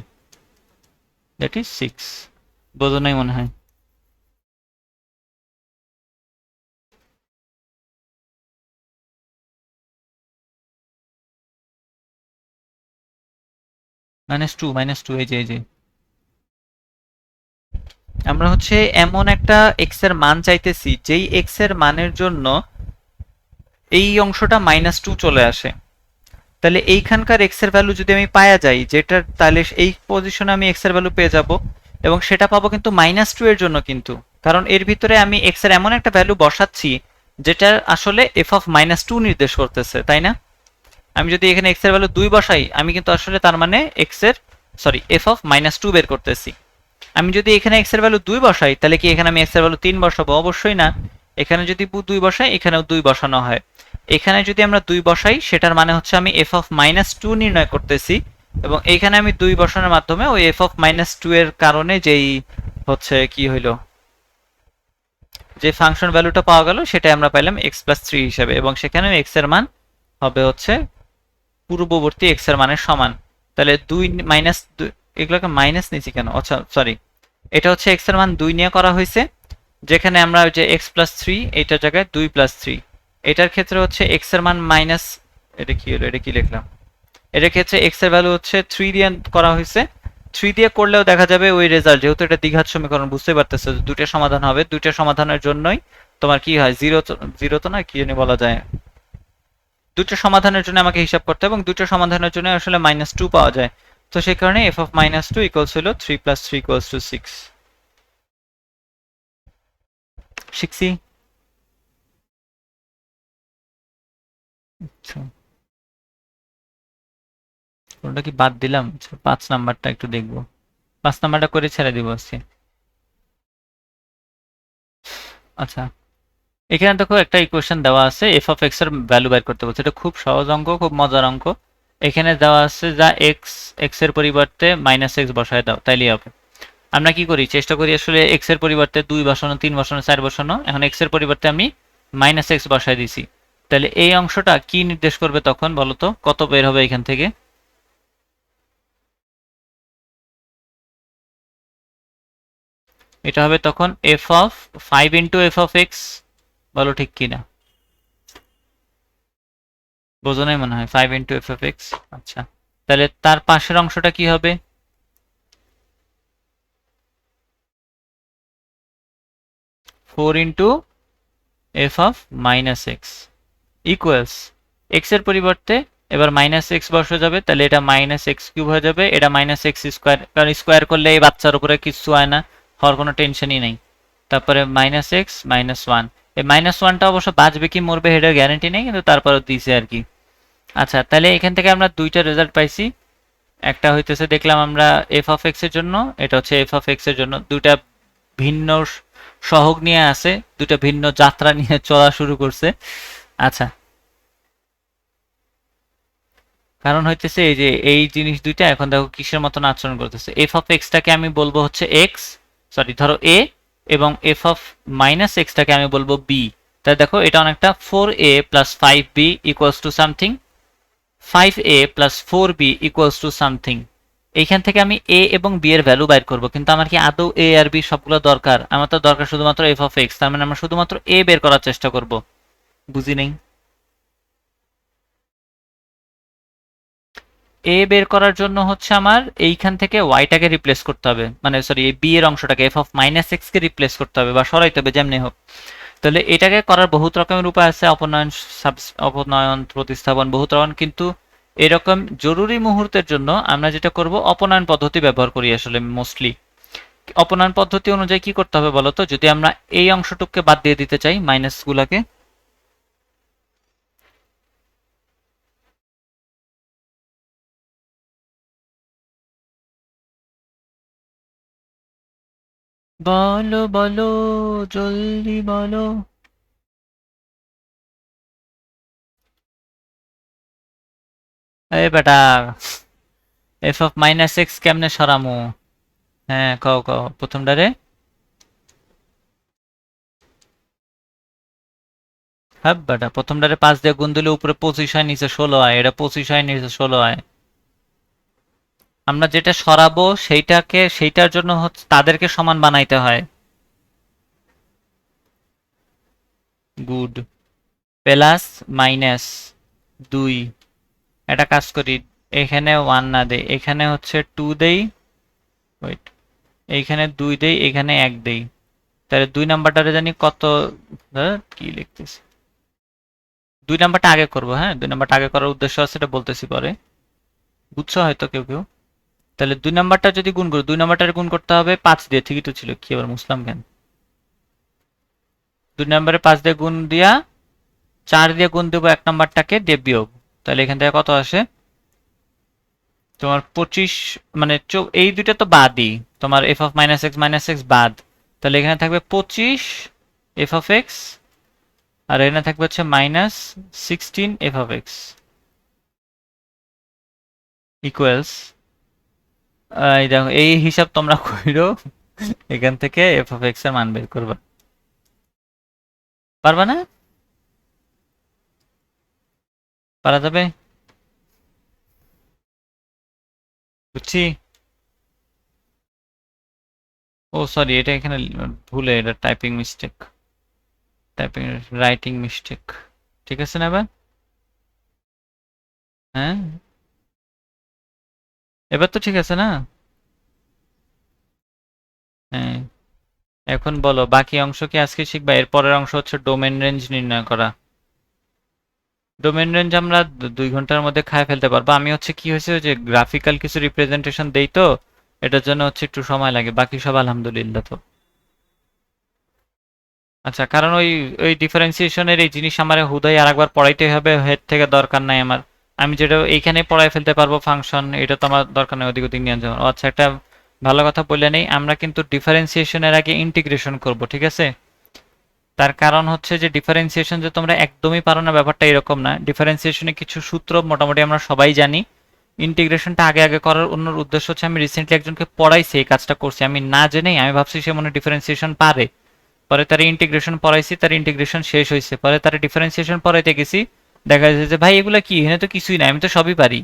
that is six. বোঝো নাই মনে হয়। -2 এই যে আমরা হচ্ছে এমন একটা এক্স এর মান চাইতেছি যেই এক্স এর মানের জন্য এই অংশটা -2 চলে আসে। তাহলে এইখানকার এক্স এর ভ্যালু যদি আমি পাওয়া যাই, যেটা তাহলে এই পজিশনে আমি এক্স এর ভ্যালু পেয়ে যাব, এবং সেটা পাবো কিন্তু -2 এর জন্য, কিন্তু কারণ এর ভিতরে আমি এক্স এর এমন একটা ভ্যালু বসাচ্ছি যেটা আসলে এফ অফ -2 নির্দেশ করতেছে, তাই না? আমি যদি এখানে এক্স এর ভ্যালু 2 বসাই, আমি কিন্তু আসলে তার মানে এক্স এর এফ অফ -2 বের করতেছি। আমি যদি এখানে এক্স এর ভ্যালু 2 বসাই, তাহলে কি এখানে আমি এক্স এর ভ্যালু 3 বসাবো? অবশ্যই না। এখানে যদি 2 বসাই, এখানেও 2 বসানো হয়। এখানে যদি আমরা 2 বসাই, সেটার মানে হচ্ছে আমি এফ অফ -2 নির্ণয় করতেছি, এবং এইখানে আমি 2 বসানোর মাধ্যমে ওই এফ অফ -2 এর কারণে যেই হচ্ছে কি হইলো, যে ফাংশন ভ্যালুটা পাওয়া গেল, সেটাই আমরা পাইলাম x+3 হিসেবে, এবং সেখানে এক্স এর মান হবে হচ্ছে পূর্ববর্তী এক্স এর মানের সমান। তাহলে 2 মাইনাস, এগুলোকে মাইনাস নিয়েছি কেন? আচ্ছা সরি, এটা হচ্ছে এক্স এর মান 2 নিয়ে করা হয়েছে, যেখানে আমরা ওই যে x+3 এইটার জায়গায় 2+3, এটার ক্ষেত্রে হচ্ছে এক্স এর মান মাইনাস, এটা কি হলো, এটা কি লিখলাম, এটার ক্ষেত্রে এক্স এর ভ্যালু হচ্ছে 3 দিয়ে করা হয়েছে। 3 দিয়ে করলেও দেখা যাবে ওই রেজাল্ট, যেহেতু এটা দ্বিঘাত সমীকরণ, বুঝতে পারতেছো দুইটা সমাধান হবে, দুইটা সমাধানের জন্যই তোমার কি হয়, জিরো জিরো তো না, কি জানি বলা যায়, দুটো সমাধানের জন্য আমাকে হিসাব করতে হবে, এবং দুটো সমাধানের জন্য আসলে -2 পাওয়া যায়। তো সেই কারণে এফ অফ -2 ইকুয়ালস হলো 3+3 ইকুয়ালস টু 6। শিখছি। আচ্ছা, কোনটা কি বাদ দিলাম? আচ্ছা, 5 নাম্বারটা একটু দেখবো, 5 নাম্বারটা করে ছেড়ে দিব আজকে। আচ্ছা, এখানে দেখো একটা ইকুয়েশন দেওয়া আছে, এফ অফ এক্স এর ভ্যালু বের করতে বলছে। এটা খুব সহজ অঙ্ক, খুব মজার অঙ্ক। এখানে দেওয়া আছে যা এক্স, এক্স এর পরিবর্তে -x বসায় দাও, তাইলেই হবে। আমরা কি করি, চেষ্টা করি আসলে এক্স এর পরিবর্তে 2 বসানো, 3 বসানো, 4 বসানো। এখন এক্স এর পরিবর্তে আমি -x বসায় দিছি, তাহলে এই অংশটা কি নির্দেশ করবে তখন বলো তো, কত বের হবে এখান থেকে? এটা হবে তখন F of 5 into F of x. বলো ঠিক কিনা, বোঝো নাই মনে হয়, 5 ইন্টু এফ অফ এক্স। আচ্ছা, তাহলে তার পাশের অংশটা কি হবে? 4 into F of -x equals, x এর পরিবর্তে এবার -x বসে যাবে, তাহলে এটা -x³ হয়ে যাবে, এটা -x², কারণ স্কোয়ার করলে এই বাচ্চার উপরে কিছু হয় না, হওয়ার কোনো টেনশনই নেই। তারপরে -x -1, এই -1টা অবশ্য বাঁচবে কি মরবে এটার গ্যারান্টি নেই, কিন্তু তারপরেও দিয়েছে আর কি। আচ্ছা, তাহলে এখান থেকে আমরা দুইটা রেজাল্ট পাইছি। একটা হইতেছে দেখলাম আমরা এফ অফ এক্স এর জন্য, এটা হচ্ছে এফ অফ এক্স এর জন্য দুইটা ভিন্ন সহগ নিয়ে আছে, দুইটা ভিন্ন যাত্রা নিয়ে চলা শুরু করছে। আচ্ছা, কারণ হইতেছে এই যে এই জিনিস দুইটা এখন দেখো কিসের মতন আচরণ করতেছে। এফ অফ এক্সটাকে আমি বলবো হচ্ছে এক্স, সরি ধরো এ, এবং এফ অফ -এক্সটাকে আমি বলবো বি। তাই দেখো এটা অনেকটা 4a plus 5b equals to something, 5a plus 4b equals to something. এইখান থেকে আমি a এবং b এর ভ্যালু বাইর করব, কিন্তু আমার কি আদৌ a আর b সবগুলো দরকার? আমার তো দরকার শুধুমাত্র এফ অফ এক্স, তার মানে আমরা শুধুমাত্র a বের করার চেষ্টা করব। বুঝি নেই, এ বের করার জন্য হচ্ছে আমার এইখান থেকে ওয়াইটাকে রিপ্লেস করতে হবে, মানে সরি এই বি এর অংশটাকে F of -x K replace করতে হবে বা সরাইতে হবে যেমনি হোক। তাহলে এটাকে করার বহুত রকমের উপায় আছে, অপনয়ন, অপনয়ন, প্রতিস্থাপন, বহুত রকম, কিন্তু এরকম জরুরি মুহূর্তের জন্য আমরা যেটা করব, অপনয়ন পদ্ধতি ব্যবহার করি আসলে মোস্টলি। অপনয়ন পদ্ধতি অনুযায়ী কি করতে হবে বলতো, যদি আমরা এই অংশটুককে বাদ দিয়ে দিতে চাই, মাইনাস গুলাকে, বলো বলো জলদি বলো। এই বেটা, এফ অফ -x কেমনে সরামু? হ্যাঁ, কও কও প্রথমটারে। হ্যাঁ বেটা, প্রথমটারে 5 দিয়ে গুণ দিলে উপরে 25 হয়, নিচে 16 হয়, এটা 25 হয়, নিচে 16 হয়। আমরা যেটা সরাবো সেইটাকে, সেইটার জন্য হচ্ছে তাদেরকে সমান বানাইতে হয়। গুড। প্লাস মাইনাস 2, একটা কাজ করি, এখানে 1 না দেই, এখানে হচ্ছে 2 দেই, ওয়েট, এইখানে 2 দেই, এখানে 1 দেই, তাহলে 2 নাম্বারটারে জানি কত, কি লিখতেছি, 2 নাম্বারটা আগে করব, হ্যাঁ 2 নাম্বারটা আগে করার উদ্দেশ্য আছে, এটা বলতেছি পরে, বুঝছো হয়তো কেউ কেউ। তাহলে 2 নাম্বারটা যদি গুণ করি, 2 নাম্বারটারে গুণ করতে হবে 5 দিয়ে, ঠিকই তো ছিল, কি আবার মুসলাম কেন, 2 নাম্বারে 5 দিয়ে গুণ দিয়া 4 দিয়ে গুণ দেবো 1 নাম্বারটাকে, দিয়ে বিয়োগ, তাহলে এখান থেকে কত আসে তোমার 25, মানে এই দুইটা তো বাদই, তোমার এফ অফ মাইনাস এক্স বাদ, তাহলে এখানে থাকবে 25 এফ অফ এক্স, আর এখানে থাকবে হচ্ছে -16 এফ অফ এক্স ইকুয়ালস, এই দেখো এই হিসাব তোমরা কইরো, এখান থেকে এফ অফ এক্স এর মান বের করবা, পারবা না, পারা যাবে, বুঝছি। ও সরি, এটা এখানে ভুলে, এটা typing mistake, typing writing mistake, ঠিক আছে না এবার, হ্যাঁ এবার তো ঠিক আছে না, হ্যাঁ। এখন বলো বাকি অংশ কি আজকে শিখবা, এর পরের অংশ হচ্ছে ডোমেন রেঞ্জ নির্ণয় করা। ডোমেন রেঞ্জ আমরা 2 ঘন্টার মধ্যে খায় ফেলতে পারবো। আমি হচ্ছে কি হয়েছে, ওই যে গ্রাফিক্যাল কিছু রিপ্রেজেন্টেশন দেই তো, এটার জন্য হচ্ছে একটু সময় লাগে, বাকি সব আলহামদুলিল্লাহ তো। আচ্ছা, কারণ ওই ওই ডিফারেন্সিয়েশনের এই জিনিস আমার হুদাই আরেকবার পড়াইতে হবে, হেড থেকে দরকার নাই আমার, আমি যেটা এইখানে পড়াই ফেলতে পারবো ফাংশন, এটা তো আমার দরকার নেই ওদিক ওদিক নিয়ে যাওয়ার। ও আচ্ছা, একটা ভালো কথা বললে নেই, আমরা কিন্তু ডিফারেন্সিয়েশনের আগে ইন্টিগ্রেশন করব, ঠিক আছে। তার কারণ হচ্ছে যে ডিফারেন্সিয়েশন যে তোমরা একদমই পারো না ব্যাপারটা এরকম না, ডিফারেন্সিয়েশনে কিছু সূত্র মোটামুটি আমরা সবাই জানি, ইন্টিগ্রেশনটা আগে আগে করার অন্য উদ্দেশ্য হচ্ছে, আমি রিসেন্টলি একজনকে পড়াইছি, এই কাজটা করছি আমি না জেনেই, আমি ভাবছি সে মনে ডিফারেন্সিয়েশন পারে, পরে তার ইন্টিগ্রেশন পড়াইছি, তার ইন্টিগ্রেশন শেষ হয়েছে, পরে তার ডিফারেন্সিয়েশন পড়াইতে গেছি, দেখা যাচ্ছে যে ভাই এগুলো কি, এখানে তো কিছুই না, আমি তো সবই পারি,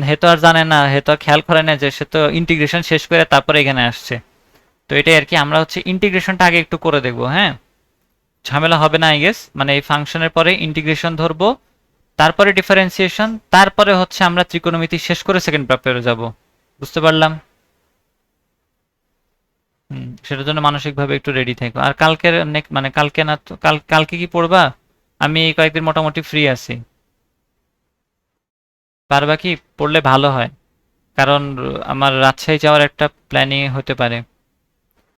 হে তো আর জানে না, হে তো আর খেয়াল করে না যে সে তো ইন্টিগ্রেশন শেষ করে তারপরে এখানে আসছে। তো এটাই আর কি, আমরা হচ্ছে ইন্টিগ্রেশনটা আগে একটু করে দেখবো, হ্যাঁ ঝামেলা হবে না আই গেস, মানে এই ফাংশনের পরে ইন্টিগ্রেশন ধরবো, তারপরে ডিফারেন্সিয়েশন, তারপরে হচ্ছে আমরা ত্রিকোণমিতি শেষ করে সেকেন্ড প্যাপেরে যাব, বুঝতে পারলাম। সেটার জন্য মানসিকভাবে একটু রেডি থাকো। আর কালকের মানে কালকে না তো, কালকে কি পড়বা? আমি এই কয়েকদিন মোটামুটি ফ্রি আছি, পারবা কি? পড়লে ভালো হয়, কারণ আমার রাজশাহী যাওয়ার একটা প্ল্যানিং হতে পারে।